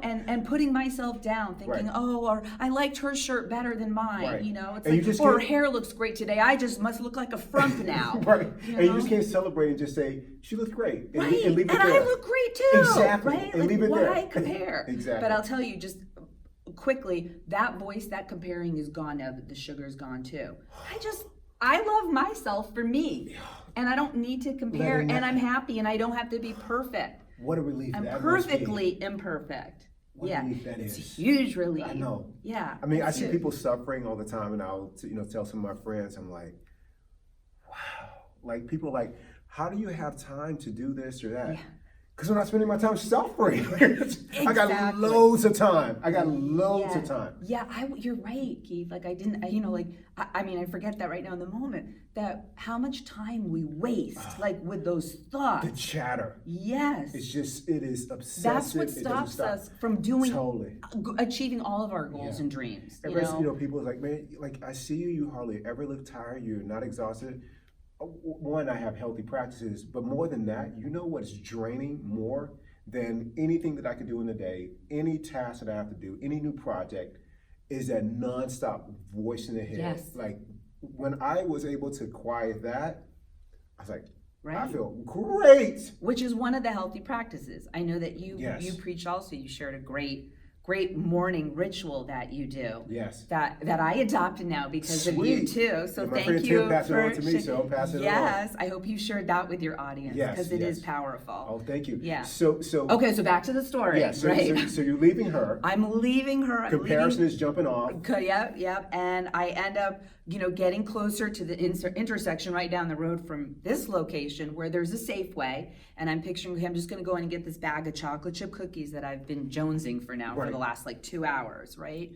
And putting myself down, thinking, or I liked her shirt better than mine, it's like, her hair looks great today. I just must look like a frump now. And you just can't celebrate and just say, she looks great. And leave it there. I look great too. Exactly. Right? And leave it there. Why compare? Exactly. But I'll tell you just quickly, that voice, that comparing is gone now that the sugar's gone too. I love myself for me. And I don't need to compare, and I'm happy, and I don't have to be perfect. What a relief I'm that perfectly imperfect. What a relief that is. It's a huge relief. I know. Yeah. I mean, I see people suffering all the time, and I'll tell some of my friends, I'm like, wow. Like, people are like, how do you have time to do this or that? Yeah. Because I'm not spending my time suffering. I got loads of time. of time. Yeah, you're right, Keith. Like, I didn't, I forget that right now in the moment, that how much time we waste, with those thoughts. The chatter. Yes. It is obsessive. That's what stops us from doing, totally. Achieving all of our goals and dreams. People are like, man, like, I see you hardly ever look tired. You're not exhausted. One, I have healthy practices, but more than that, what's draining more than anything that I could do in the day, any task that I have to do, any new project, is that nonstop voice in the head. Yes. Like, when I was able to quiet that, I was like, I feel great. Which is one of the healthy practices. I know that you preach also. You shared a great morning ritual that you do. Yes. That I adopted now because of you too. So thank you. Tim passed it on to me, so I'll pass it on. Yes, I hope you shared that with your audience because it is powerful. Oh, thank you. Yeah. So okay, so back to the story. Yeah. So you're leaving her. I'm leaving her. Comparison is jumping off. Yep. And I end up, getting closer to the intersection right down the road from this location where there's a Safeway, and I'm picturing, okay, I'm just going to go in and get this bag of chocolate chip cookies that I've been jonesing for now for the last 2 hours, right?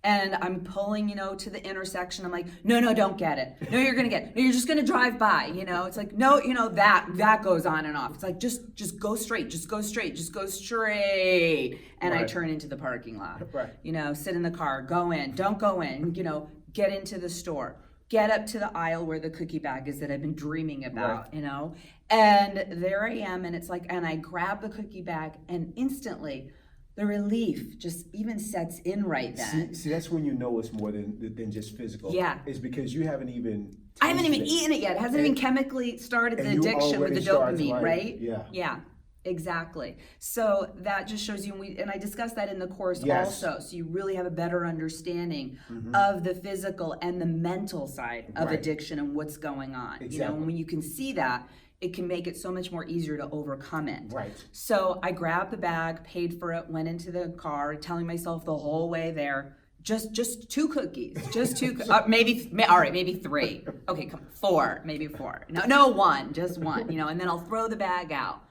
And I'm pulling, to the intersection. I'm like, no, don't get it. No, you're just going to drive by, It's like, no, that goes on and off. It's like, just go straight, just go straight. And I turn into the parking lot, sit in the car, go in, don't go in, get into the store, get up to the aisle where the cookie bag is that I've been dreaming about, and there I am. And it's like, and I grab the cookie bag, and instantly, the relief just even sets in right then. See, that's when it's more than just physical. Yeah. It's because you haven't even... I haven't even eaten it yet. It hasn't even chemically started the addiction with the dopamine, right? Yeah. Yeah, exactly. So that just shows you, and I discussed that in the course also, so you really have a better understanding of the physical and the mental side of addiction and what's going on. Exactly. And when you can see that, it can make it so much more easier to overcome it. Right. So I grabbed the bag, paid for it, went into the car, telling myself the whole way there, just 2 cookies, just 2, all right, maybe 3. Okay, 4, maybe 4. No, 1, just 1, and then I'll throw the bag out.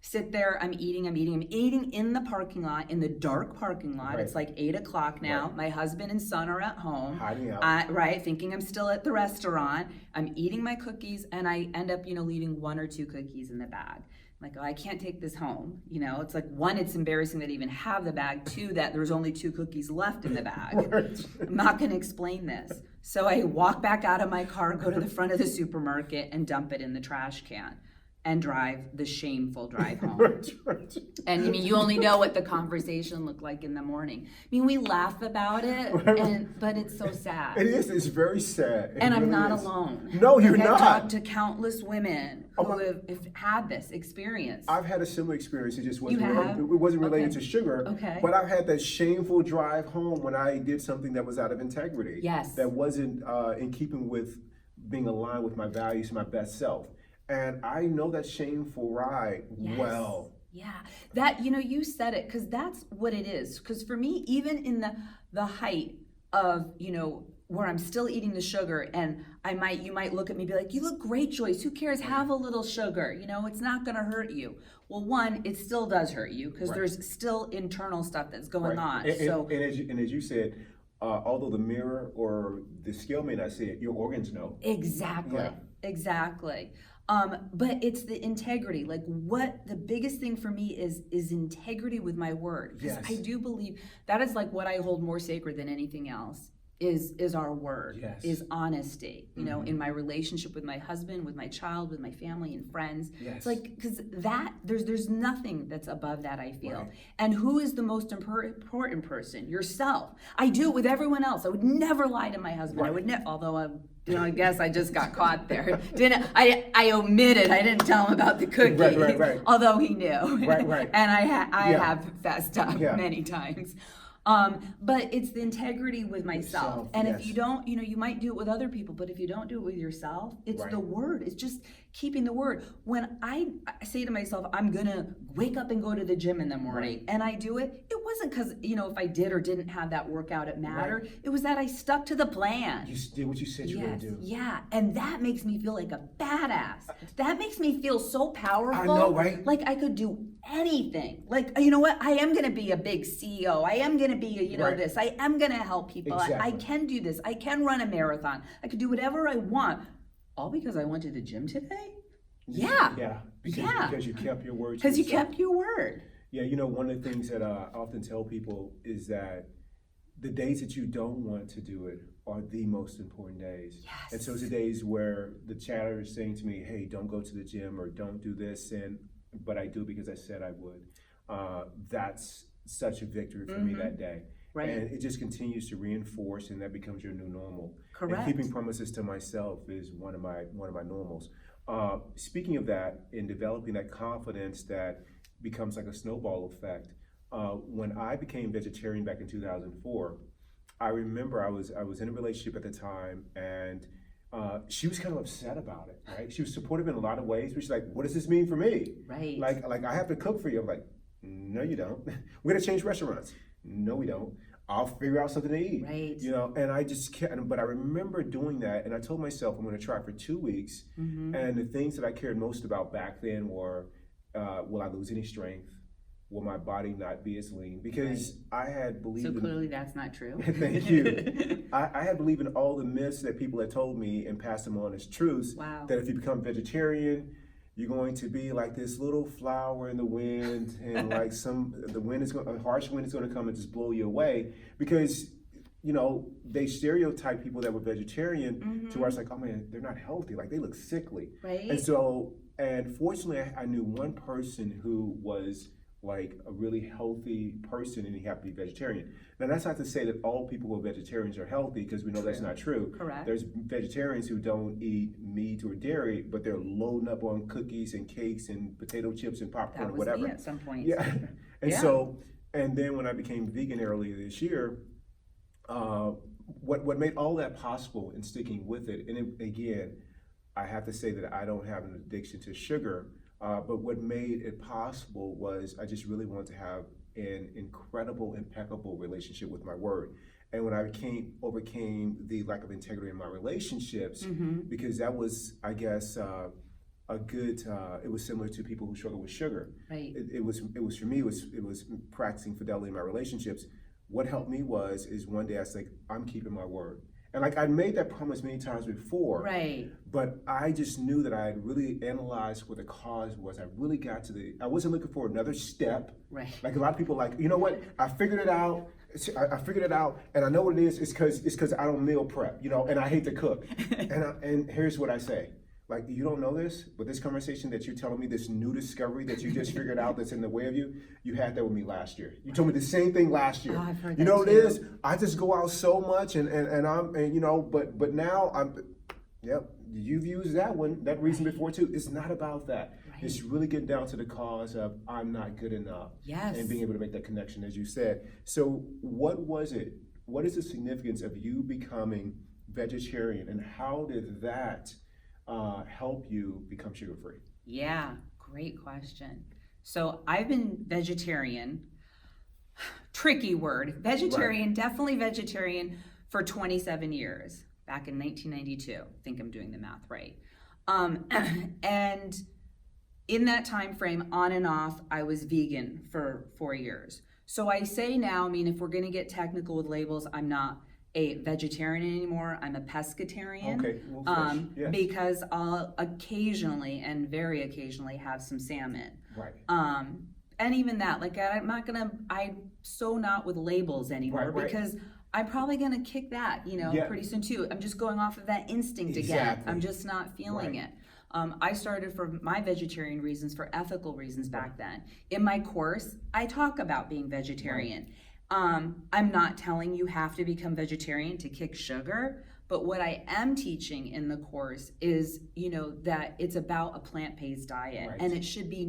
Sit there, I'm eating in the parking lot, in the dark parking lot. Right. It's like 8 o'clock now. Right. My husband and son are at home. Hiding out. Right, thinking I'm still at the restaurant. I'm eating my cookies, and I end up, leaving 1 or 2 cookies in the bag. I'm like, oh, I can't take this home. It's like, 1, it's embarrassing that I even have the bag. 2, that there's only 2 cookies left in the bag. Right. I'm not going to explain this. So I walk back out of my car, go to the front of the supermarket, and dump it in the trash can. And drive the shameful drive home. Right. And you only know what the conversation looked like in the morning. We laugh about it, but it's so sad. It is. It's very sad. And I'm really not is. alone. No, you're I've not. talked to countless women who have had this experience. I've had a similar experience. It just wasn't. You have? It wasn't related Okay. to sugar. Okay. But I've had that shameful drive home when I did something that was out of integrity. Yes. That wasn't in keeping with being aligned with my values, my best self. And I know that shameful ride well. Yeah, that, you said it, because that's what it is. Because for me, even in the height of, where I'm still eating the sugar, and you might look at me and be like, you look great, Joyce, who cares? Have a little sugar, it's not gonna hurt you. Well, 1, it still does hurt you, because there's still internal stuff that's going on. And as you said, although the mirror or the scale may not see it, your organs know. Exactly. But it's the integrity. Like, what the biggest thing for me is integrity with my word. Because Yes. I do believe that is like what I hold more sacred than anything else is our word, Yes. is honesty, in my relationship with my husband, with my child, with my family and friends. Yes. It's like, because that, there's nothing that's above that, I feel. Right. And who is the most important person? Yourself. I do it with everyone else. I would never lie to my husband. Right. I would never, although I guess I just got caught there. I omitted. I didn't tell him about the cookie. Right. Although he knew. Right. And I have fessed up many times. But it's the integrity with myself. And if you don't, you might do it with other people, but if you don't do it with yourself, it's the word. It's just keeping the word. When I say to myself, I'm gonna wake up and go to the gym in the morning, and I do it, it wasn't because, if I did or didn't have that workout, it mattered. It was that I stuck to the plan. You did what you said you were going to do. Yeah, and that makes me feel like a badass. That makes me feel so powerful. I know, right? Like I could do anything. Like, you know what? I am going to be a big CEO. I am going to be, this. I am going to help people. Exactly. I can do this. I can run a marathon. I could do whatever I want. All because I went to the gym today? Yeah. Yeah. Because you kept your word. Because you kept your word. Yeah, one of the things that I often tell people is that the days that you don't want to do it are the most important days. Yes. And so it's the days where the chatter is saying to me, hey, don't go to the gym or don't do this, but I do because I said I would. That's such a victory for me that day. Right. And it just continues to reinforce, and that becomes your new normal. Correct. And keeping promises to myself is one of my normals. Speaking of that, in developing that confidence that becomes like a snowball effect, when I became vegetarian back in 2004, I remember I was in a relationship at the time, and she was kind of upset about it, right? She was supportive in a lot of ways, but she's like, what does this mean for me? Right. Like I have to cook for you. I'm like, no, you don't. We're gonna change restaurants. No, we don't. I'll figure out something to eat. Right. And I just can't, but I remember doing that, and I told myself I'm gonna try for 2 weeks, and the things that I cared most about back then were, will I lose any strength? Will my body not be as lean? Because I had believed So clearly that's not true. Thank you. I had believed in all the myths that people had told me and passed them on as truths. Wow. That if you become vegetarian, you're going to be like this little flower in the wind, and like a harsh wind is going to come and just blow you away. Because they stereotype people that were vegetarian to where it's like, oh man, they're not healthy. Like they look sickly. Right. And fortunately, I knew one person who was like a really healthy person, and he happened to be vegetarian. Now that's not to say that all people who are vegetarians are healthy, because we know that's not true. Correct. There's vegetarians who don't eat meat or dairy, but they're loading up on cookies and cakes and potato chips and popcorn That or was whatever. me at some point. Yeah. And then when I became vegan earlier this year, what made all that possible and sticking with it, and again, I have to say that I don't have an addiction to sugar, but what made it possible was I just really wanted to have an incredible, impeccable relationship with my word. and when I overcame the lack of integrity in my relationships, because that was, I guess, a good. It was similar to people who struggle with sugar. Right. It was for me. It was practicing fidelity in my relationships. What helped me is one day I was like, I'm keeping my word. And like I made that promise many times before, Right. but I just knew that I had really analyzed what the cause was. I really got to I wasn't looking for another step. Right. Like a lot of people like, you know what? I figured it out. I figured it out, and I know what it is. It's because I don't meal prep, and I hate to cook. And here's what I say. Like, you don't know this, but this conversation that you're telling me, this new discovery that you just figured out that's in the way of you, you had that with me last year. You told me the same thing last year. Oh, I've heard you that know what too. it is? I just go out so much but now you've used that reason before too. It's not about that. Right. It's really getting down to the cause of I'm not good enough. Yes. And being able to make that connection, as you said. So what was it? What is the significance of you becoming vegetarian, and how did that help you become sugar-free? Yeah, great question. So I've been vegetarian, tricky word, vegetarian, Right. Definitely vegetarian for 27 years, back in 1992. I think I'm doing the math right. And in that time frame, on and off, I was vegan for 4 years. So I say now, if we're going to get technical with labels, I'm not a vegetarian anymore. I'm a pescatarian. Okay, well, fish, yes. Because I'll occasionally and very occasionally have some salmon. Right. And even that, like I'm so not with labels anymore, Right. because I'm probably gonna kick that, Yeah. pretty soon too. I'm just going off of that instinct again. Exactly. I'm just not feeling Right. it. I started for my vegetarian reasons, for ethical reasons back then. In my course, I talk about being vegetarian. I'm not telling you have to become vegetarian to kick sugar, but what I am teaching in the course is, that it's about a plant-based diet, Right. and it should be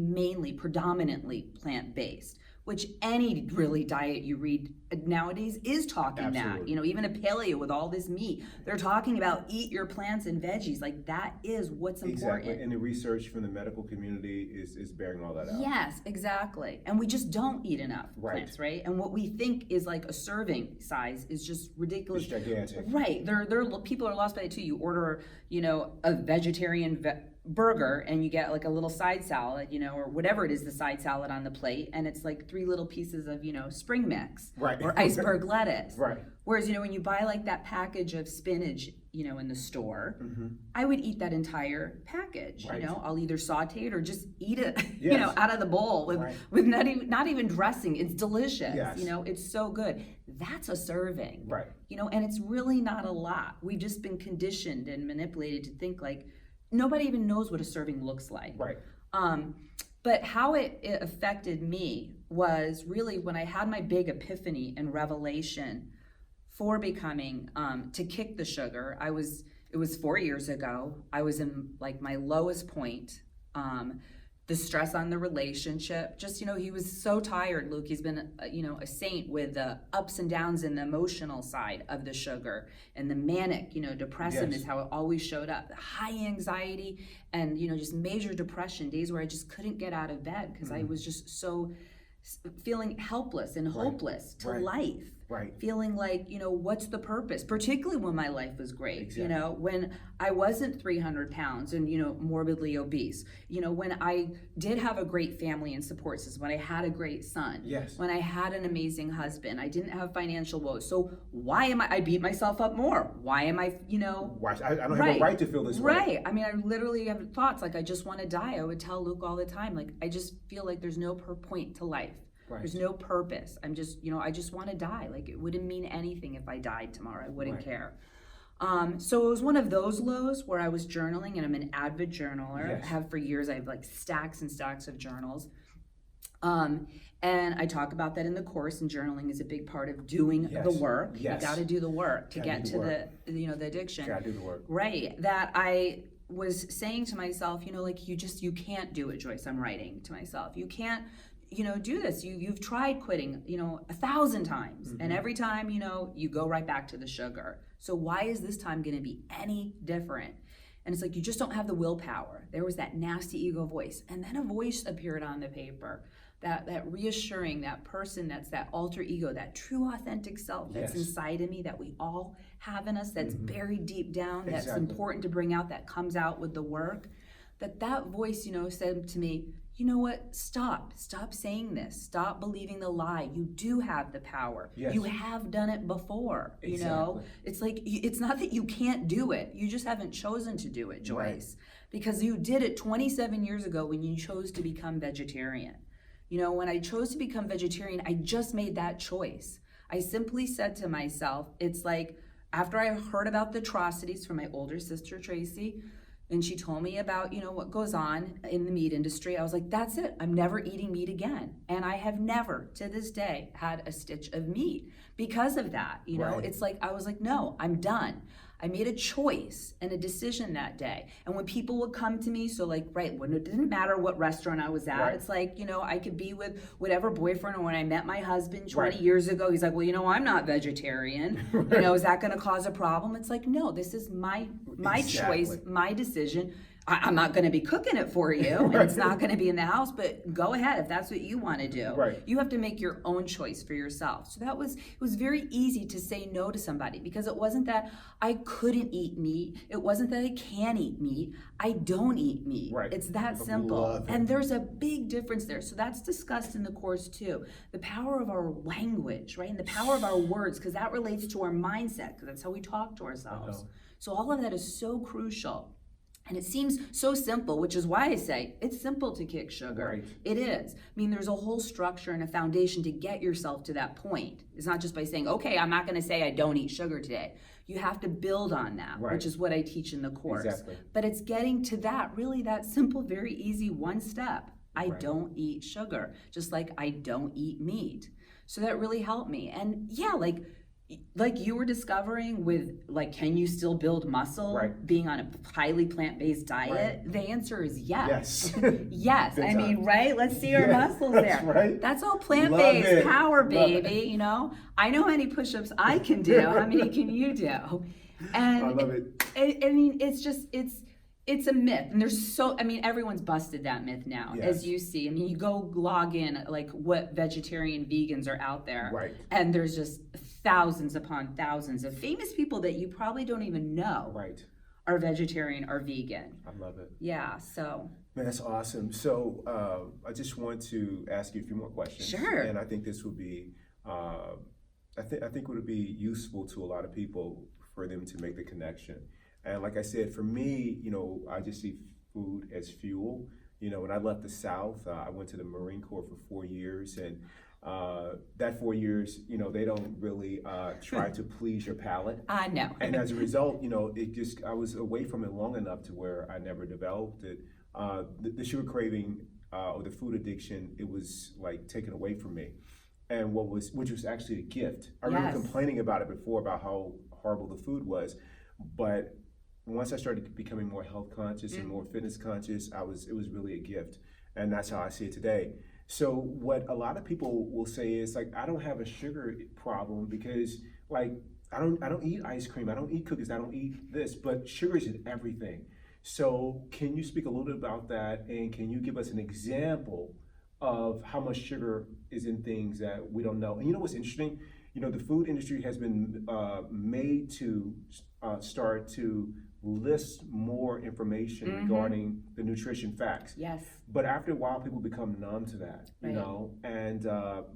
predominantly plant-based, which any really diet you read nowadays is talking Absolutely. that. Even a paleo with all this meat, they're talking about eat your plants and veggies. Like that is what's important. Exactly. And the research from the medical community is bearing all that out. Yes, exactly. And we just don't eat enough Right. plants, right? And what we think is like a serving size is just ridiculous. It's gigantic. Right. People are lost by it too. You order, a vegetarian burger and you get like a little side salad, or whatever it is, the side salad on the plate, and it's like 3 little pieces of, spring mix. Right. Or iceberg lettuce. Right. Whereas, when you buy like that package of spinach, in the store, I would eat that entire package. Right. I'll either saute it or just eat it, Yes. out of the bowl with Right. with not even dressing. It's delicious. Yes. It's so good. That's a serving. Right. And it's really not a lot. We've just been conditioned and manipulated to think like nobody even knows what a serving looks like. Right. But how it affected me was really when I had my big epiphany and revelation for becoming, to kick the sugar. It was 4 years ago. I was in like my lowest point. The stress on the relationship, just, he was so tired, Luke. He's been, a saint with the ups and downs and the emotional side of the sugar and the manic, depressiveness, Yes. how it always showed up, the high anxiety and, just major depression, days where I just couldn't get out of bed because I was just so feeling helpless and hopeless to Right. life. Right. Feeling like, what's the purpose? Particularly when my life was great, Exactly. when I wasn't 300 pounds and, morbidly obese, when I did have a great family and support system, when I had a great son, Yes. when I had an amazing husband, I didn't have financial woes. So why I beat myself up more? Why am I, Why? I don't have Right. a right to feel this way. Right. I literally have thoughts like I just want to die. I would tell Luke all the time, like, I just feel like there's no point to life. Right. There's no purpose. I'm just, I just want to die. Like it wouldn't mean anything if I died tomorrow. I wouldn't Right. care. So it was one of those lows where I was journaling, and I'm an avid journaler. Yes. I have for years. I have like stacks and stacks of journals. And I talk about that in the course, and journaling is a big part of doing Yes. the work. Yes. You got to do the work to Gotta get do to the work. the addiction. Gotta do the work. Right. That I was saying to myself, like you can't do it, Joyce. I'm writing to myself. You can't, do this. You've tried quitting, 1,000 times. And every time, you go right back to the sugar. So why is this time going to be any different? And it's like, you just don't have the willpower. There was that nasty ego voice. And then a voice appeared on the paper. that reassuring, that person that's that alter ego, that true authentic self that's Yes. inside of me, that we all have in us, that's buried deep down, that's Exactly. important to bring out, that comes out with the work, that voice, said to me, you know what, stop saying this, stop believing the lie. You do have the power. Yes. You have done it before. Exactly. It's like, it's not that you can't do it, you just haven't chosen to do it, Joyce. Right. Because you did it 27 years ago when you chose to become vegetarian. When I chose to become vegetarian, I just made that choice. I simply said to myself, it's like, after I heard about the atrocities from my older sister, Tracy, and she told me about, what goes on in the meat industry, I was like, that's it. I'm never eating meat again. And I have never, to this day, had a stitch of meat because of that. Right. It's like, I was like, no, I'm done. I made a choice and a decision that day. And when people would come to me, when it didn't matter what restaurant I was at, Right. it's like, I could be with whatever boyfriend, or when I met my husband 20 Right. years ago, he's like, well, I'm not vegetarian. Right. Is that going to cause a problem? It's like, no, this is my Exactly. choice, my decision. I'm not going to be cooking it for you, and it's not going to be in the house, but go ahead if that's what you want to do. Right. You have to make your own choice for yourself. So it was very easy to say no to somebody, because it wasn't that I couldn't eat meat. It wasn't that I can't eat meat. I don't eat meat. Right. It's that I simple. love it. And there's a big difference there. So that's discussed in the course too. The power of our language, right? And the power of our words, because that relates to our mindset, because that's how we talk to ourselves. So all of that is so crucial. And it seems so simple, which is why I say it's simple to kick sugar. Right. It is. I mean, there's a whole structure and a foundation to get yourself to that point. It's not just by saying, okay, I'm not going to say I don't eat sugar today. You have to build on that, Right. which is what I teach in the course. Exactly. But it's getting to that, really that simple, very easy one step. I Right. don't eat sugar, just like I don't eat meat. So that really helped me. And yeah, like you were discovering with can you still build muscle Right. being on a highly plant-based diet? Right. The answer is yes. Yes. Yes. Big I mean, time. right? Let's see our Yes, muscles that's there. right. That's all Love plant-based it. power, Love it. baby. I know how many push-ups I can do. How many can you do? And I love it. I mean, it's a myth, and everyone's busted that myth now, Yes. as you see. I mean, you go log in what vegetarian vegans are out there, Right. and there's just thousands upon thousands of famous people that you probably don't even know Right. are vegetarian or vegan. I love it. Yeah, so Man, that's awesome. So I just want to ask you a few more questions. Sure. And I think this will be, I think would be useful to a lot of people for them to make the connection. And like I said, for me, I just see food as fuel. When I left the South, I went to the Marine Corps for 4 years, and that 4 years, they don't really try to please your palate. I know. And as a result, I was away from it long enough to where I never developed it. The sugar craving or the food addiction, it was like taken away from me. And which was actually a gift. I remember Yes. complaining about it before, about how horrible the food was. But once I started becoming more health conscious and more fitness conscious, it was really a gift. And that's how I see it today. So what a lot of people will say is I don't have a sugar problem because I don't eat ice cream, I don't eat cookies, I don't eat this, but sugar is in everything. So can you speak a little bit about that, and can you give us an example of how much sugar is in things that we don't know? And you know what's interesting? The food industry has been made to start to list more information regarding the nutrition facts. Yes. But after a while, people become numb to that, Right. and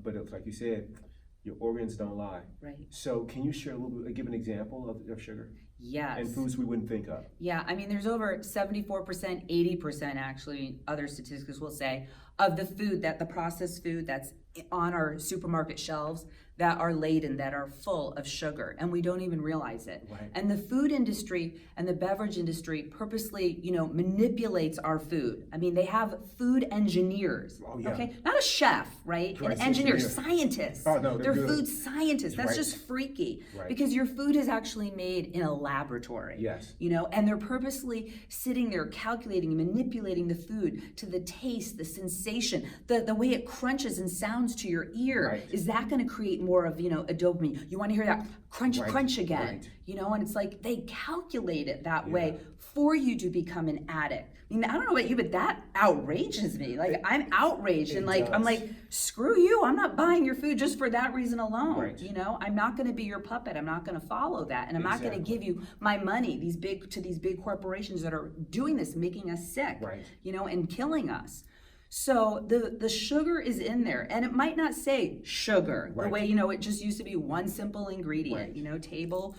but it's like you said, your organs don't lie. Right. So can you share a little bit, give an example of sugar Yes. and foods we wouldn't think of? Yeah, I mean, there's over 74%, 80% actually, other statistics will say, of the food, the processed food that's on our supermarket shelves, that are laden, that are full of sugar, and we don't even realize it. Right. And the food industry and the beverage industry purposely, manipulates our food. I mean, they have food engineers, Oh, yeah. okay? Not a chef, right? Right, An engineer, engineer. scientists. Oh, no, they're good. food scientists. That's Right. just freaky, Right. because your food is actually made in a laboratory. Yes. And they're purposely sitting there calculating and manipulating the food to the taste, the sensation, the way it crunches and sounds to your ear. Right. Is that going to create more of, you know, a dopamine. You want to hear that crunch, crunch again, right. you know, and it's like they calculate it that way for you to become an addict. I mean, I don't know about you, but that outrages me. Like, I'm outraged, and like, I'm like, screw you. I'm not buying your food just for that reason alone. Right. You know, I'm not going to be your puppet. I'm not going to follow that, and I'm not going to give you my money. These big corporations that are doing this, making us sick. Right. You know, and killing us. So the sugar is in there, and it might not say sugar the way, you know, it just used to be one simple ingredient, you know, table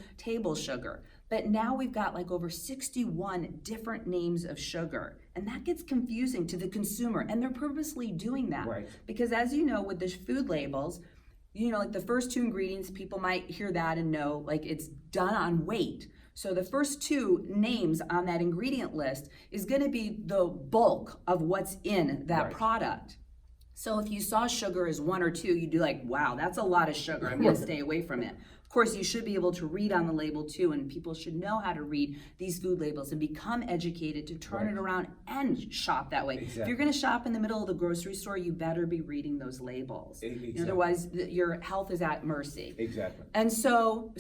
sugar. But now we've got like over 61 different names of sugar, and that gets confusing to the consumer, and they're purposely doing that. Right. Because as you know, with the food labels, you know, like the first two ingredients, people might hear that and know like it's done on weight. So the first two names on that ingredient list is going to be the bulk of what's in that product. So if you saw sugar as 1 or 2, you'd be like, wow, that's a lot of sugar. I'm going to stay away from it. Of course, you should be able to read on the label too, and people should know how to read these food labels and become educated to turn it around and shop that way. Exactly. If you're going to shop in the middle of the grocery store, you better be reading those labels. Exactly. You know, otherwise, your health is at mercy. Exactly. And so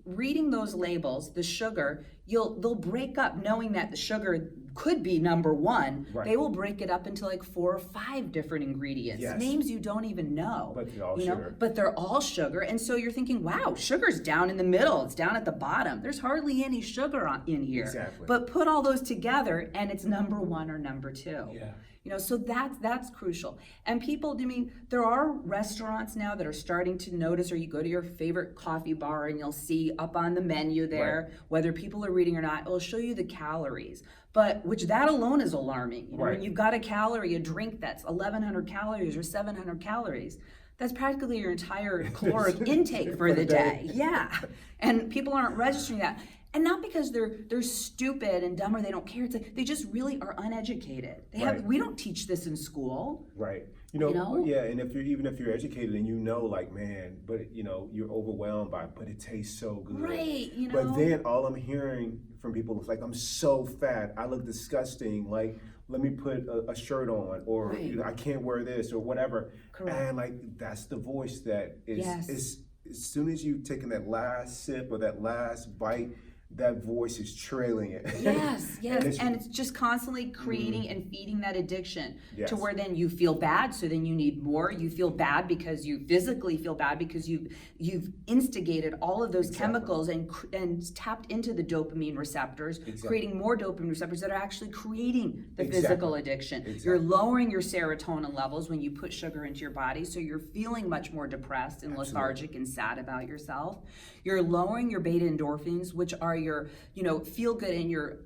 reading those labels, the sugar, they'll break up knowing that the sugar could be number 1. Right. They will break it up into like 4 or 5 different ingredients, names you don't even know. But they're all you sugar. know? But they're all sugar, and so you're thinking, wow, sugar's down in the middle. It's down at the bottom. There's hardly any sugar in here. Exactly. But put all those together, and it's number 1 or number 2. Yeah. You know, so that's crucial. And people, I mean, there are restaurants now that are starting to notice, or you go to your favorite coffee bar and you'll see up on the menu there, whether people are reading or not, it'll show you the calories. But which that alone is alarming. You know, when you've got a drink that's 1,100 calories or 700 calories, that's practically your entire caloric intake for the day. Yeah. And people aren't registering that. And not because they're stupid and dumb or they don't care. It's like they just really are uneducated. We don't teach this in school. Right. You know, yeah, and if you're educated and you know, like, man, but you know, you're overwhelmed by it, but it tastes so good. Right, you know. But then all I'm hearing from people is like, I'm so fat, I look disgusting, like, let me put a shirt on, or you know, I can't wear this or whatever. Correct. And like that's the voice that is as soon as you've taken that last sip or that last bite, that voice is trailing it. Yes, and it's just constantly creating and feeding that addiction to where then you feel bad, so then you need more. You feel bad because you physically feel bad because you've instigated all of those chemicals and tapped into the dopamine receptors, creating more dopamine receptors that are actually creating the physical addiction. You're lowering your serotonin levels when you put sugar into your body, so you're feeling much more depressed and lethargic and sad about yourself. You're lowering your beta endorphins, which are your, you know, feel good and your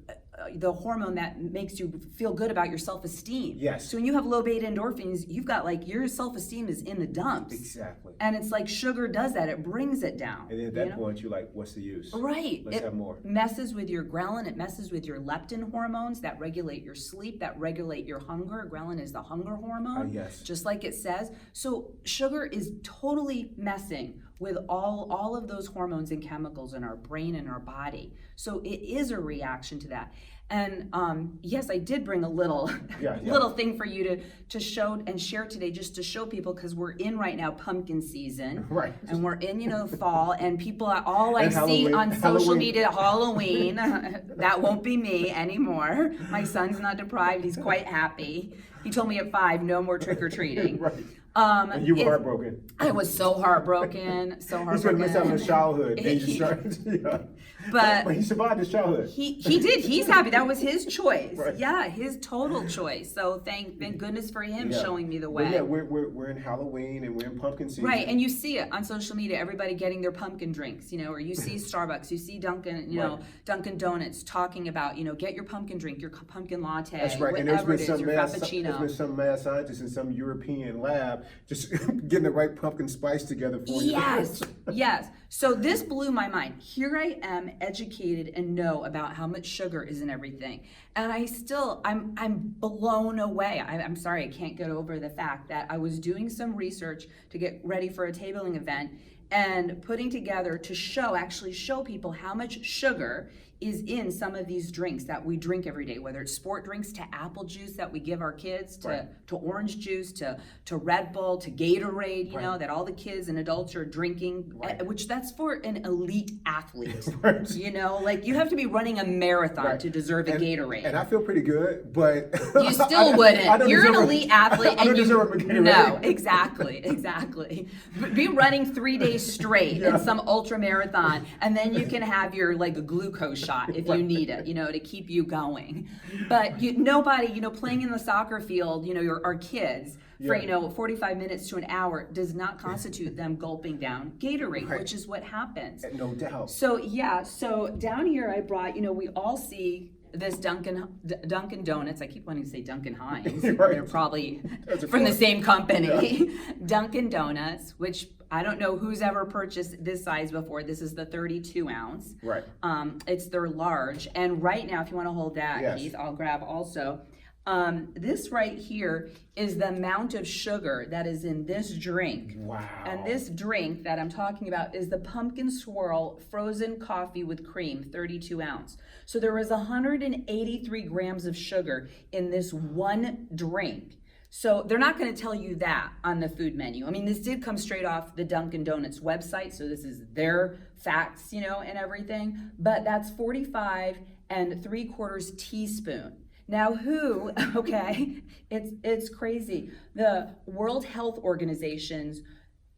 the hormone that makes you feel good about your self-esteem. Yes. So when you have low beta endorphins, you've got like your self-esteem is in the dumps. Exactly. And it's like sugar does that. It brings it down. And then at that point, you're like, what's the use? Right. Let's have more. It messes with your ghrelin. It messes with your leptin hormones that regulate your sleep, that regulate your hunger. Ghrelin is the hunger hormone. Yes. Just like it says. So sugar is totally messing with all of those hormones and chemicals in our brain and our body. So it is a reaction to that. And yes, I did bring a little little thing for you to show and share today, just to show people, because we're in right now pumpkin season, right? And we're in fall, and people all I see on social media, Halloween. That won't be me anymore. My son's not deprived; he's quite happy. He told me at 5, no more trick or treating. Right. And you were heartbroken. I was so heartbroken, He's gonna miss out on his childhood. But he survived his childhood. He did. He's happy. That was his choice. Right. Yeah, his total choice. So thank goodness for him showing me the way. Well, yeah, we're in Halloween and we're in pumpkin season. Right, and you see it on social media. Everybody getting their pumpkin drinks, or you see Starbucks, you see Dunkin', Dunkin' Donuts talking about, get your pumpkin drink, your pumpkin latte, that's right. whatever And it is, your cappuccino. There's been some mad scientist in some European lab just getting the right pumpkin spice together for you. Yes. So this blew my mind. Here I am, educated and know about how much sugar is in everything, and I'm blown away. I'm sorry, I can't get over the fact that I was doing some research to get ready for a tabling event and putting together to show people how much sugar is in some of these drinks that we drink every day, whether it's sport drinks to apple juice that we give our kids, to orange juice, to Red Bull, to Gatorade, you know, that all the kids and adults are drinking, which that's for an elite athlete, you know, like you have to be running a marathon to deserve a Gatorade. And I feel pretty good, but you still wouldn't. You're an elite athlete, and you deserve a Gatorade. No, exactly. Be running 3 days straight in some ultra marathon, and then you can have your like a glucose shot if you need it, you know, to keep you going. But nobody, you know, playing in the soccer field, you know, our kids for, you know, 45 minutes to an hour does not constitute them gulping down Gatorade, which is what happens. No doubt. So so down here I brought, you know, we all see this Dunkin' Donuts. I keep wanting to say Dunkin' Hines. They're probably from the same company. Dunkin' Donuts, which I don't know who's ever purchased this size before. This is the 32 ounce. Right. It's their large. And right now, if you want to hold that, Keith, I'll grab also. This right here is the amount of sugar that is in this drink. Wow. And this drink that I'm talking about is the pumpkin swirl frozen coffee with cream, 32 ounce. So there was 183 grams of sugar in this one drink. So they're not going to tell you that on the food menu. I mean, this did come straight off the Dunkin' Donuts website, so this is their facts, you know, and everything. But that's 45 3/4 teaspoon. Now it's crazy. The World Health Organization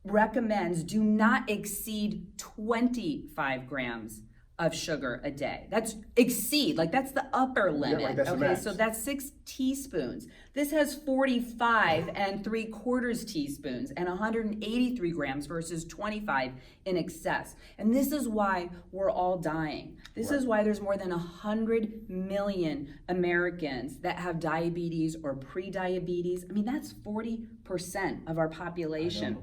recommends do not exceed 25 grams of sugar a day. That's exceed, like that's the upper limit. That's okay, so that's 6 teaspoons. This has 45 3/4 teaspoons and 183 grams versus 25 in excess. And this is why we're all dying. This is why there's more than 100 million Americans that have diabetes or pre-diabetes. I mean, that's 40% of our population.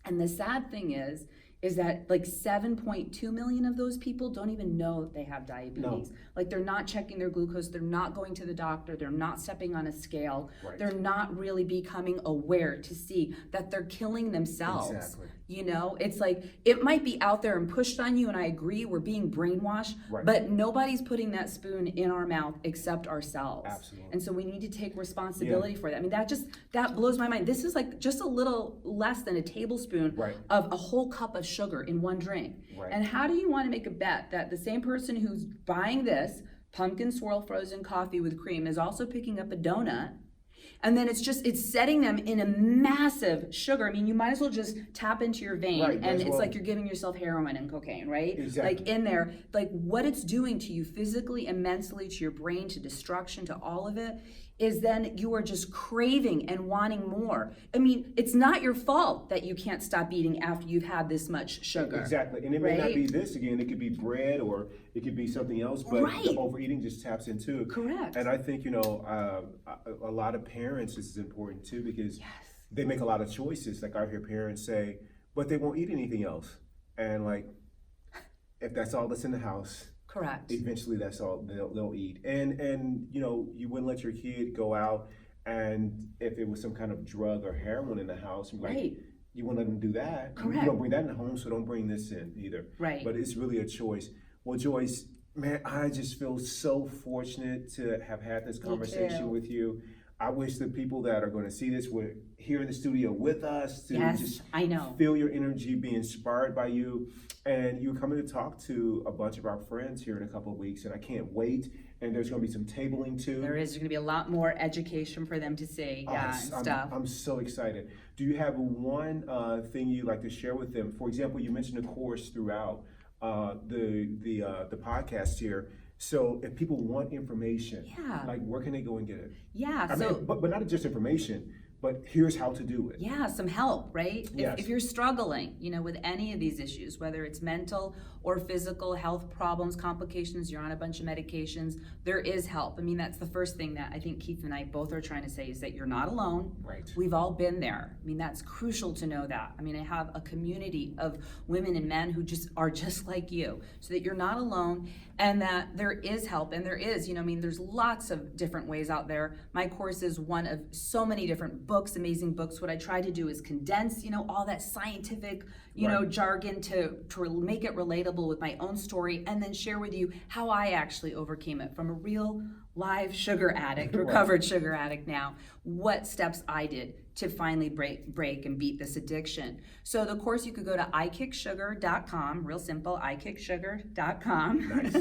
And the sad thing is that like 7.2 million of those people don't even know they have diabetes. Like they're not checking their glucose, they're not going to the doctor, they're not stepping on a scale, they're not really becoming aware to see that they're killing themselves. Exactly. You know, it's like, it might be out there and pushed on you, and I agree, we're being brainwashed, but nobody's putting that spoon in our mouth except ourselves. Absolutely. And so we need to take responsibility for that. I mean, that blows my mind. This is like just a little less than a tablespoon of a whole cup of sugar in one drink. And how do you want to make a bet that the same person who's buying this pumpkin swirl frozen coffee with cream is also picking up a donut? And then it's setting them in a massive sugar. I mean, you might as well just tap into your vein, and it's like you're giving yourself heroin and cocaine, right? Exactly. Like in there, like what it's doing to you physically and mentally, to your brain, to destruction, to all of it, is then you are just craving and wanting more. I mean, it's not your fault that you can't stop eating after you've had this much sugar. Exactly. And it may not be this again. It could be bread or it could be something else, but the overeating just taps into it. Correct. And I think, you know, a lot of parents, this is important too, because they make a lot of choices. Like I hear parents say, but they won't eat anything else. And like, if that's all that's in the house, correct, eventually that's all they'll eat. And you know, you wouldn't let your kid go out, and if it was some kind of drug or heroin in the house, like, you wouldn't let them do that. Correct. You don't bring that in the home, so don't bring this in either. Right. But it's really a choice. Well, Joyce, man, I just feel so fortunate to have had this conversation with you. I wish the people that are going to see this were here in the studio with us to just feel your energy, be inspired by you. And you're coming to talk to a bunch of our friends here in a couple of weeks, and I can't wait. And there's going to be some tabling too. There's going to be a lot more education for them to see, and stuff. I'm so excited. Do you have one thing you'd like to share with them? For example, you mentioned a course throughout the podcast here. So if people want information, like where can they go and get it? I mean, but not just information, but here's how to do it. Some help, right? If you're struggling, you know, with any of these issues, whether it's mental or physical health problems, complications, you're on a bunch of medications, there is help. I mean, that's the first thing that I think Keith and I both are trying to say, is that you're not alone. Right. We've all been there. I mean, that's crucial to know that. I mean, I have a community of women and men who just are just like you, so that you're not alone, and that there is help, and there is, you know, I mean, there's lots of different ways out there. My course is one of so many different books, amazing books. What I try to do is condense, all that scientific, jargon to make it relatable with my own story, and then share with you how I actually overcame it from a real live sugar addict, recovered sugar addict now, what steps I did to finally break and beat this addiction. So the course, you could go to ikicksugar.com, real simple, ikicksugar.com. Nice.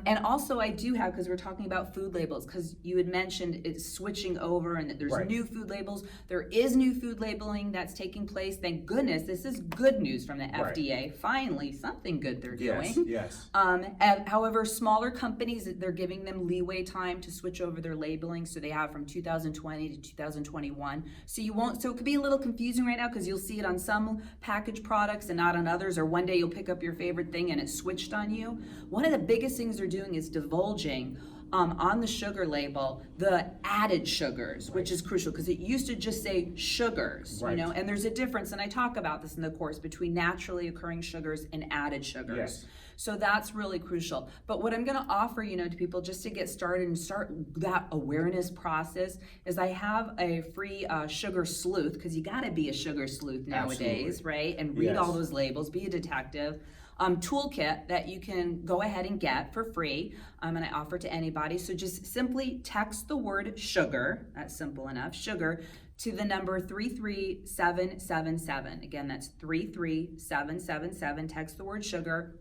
And also I do have, because we're talking about food labels, because you had mentioned it's switching over and that there's new food labels. There is new food labeling that's taking place. Thank goodness. This is good news from the FDA. Finally, something good they're doing. Yes. And however, smaller companies, they're giving them leeway time to switch over their labeling. So they have from 2020 to 2021. So it could be a little confusing right now because you'll see it on some packaged products and not on others, or one day you'll pick up your favorite thing and it's switched on you. One of the biggest things they're doing is divulging on the sugar label the added sugars, which is crucial because it used to just say sugars, and there's a difference, and I talk about this in the course, between naturally occurring sugars and added sugars. Yes. So that's really crucial. But what I'm going to offer, to people just to get started and start that awareness process is I have a free sugar sleuth, because you got to be a sugar sleuth nowadays, Absolutely. right? And read all those labels, be a detective. Toolkit that you can go ahead and get for free, and I offer to anybody. So just simply text the word sugar, that's simple enough, sugar, to the number 33777. Again, that's 33777. Text the word sugar.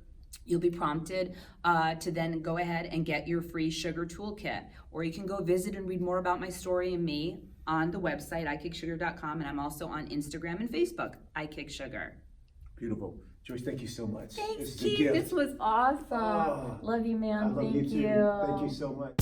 You'll be prompted to then go ahead and get your free sugar toolkit. Or you can go visit and read more about my story and me on the website, ikicksugar.com, and I'm also on Instagram and Facebook, ikicksugar. Beautiful. Joyce, thank you so much. Thanks, Keith. This was awesome. Love you, man. I love Thank you too. Thank you so much.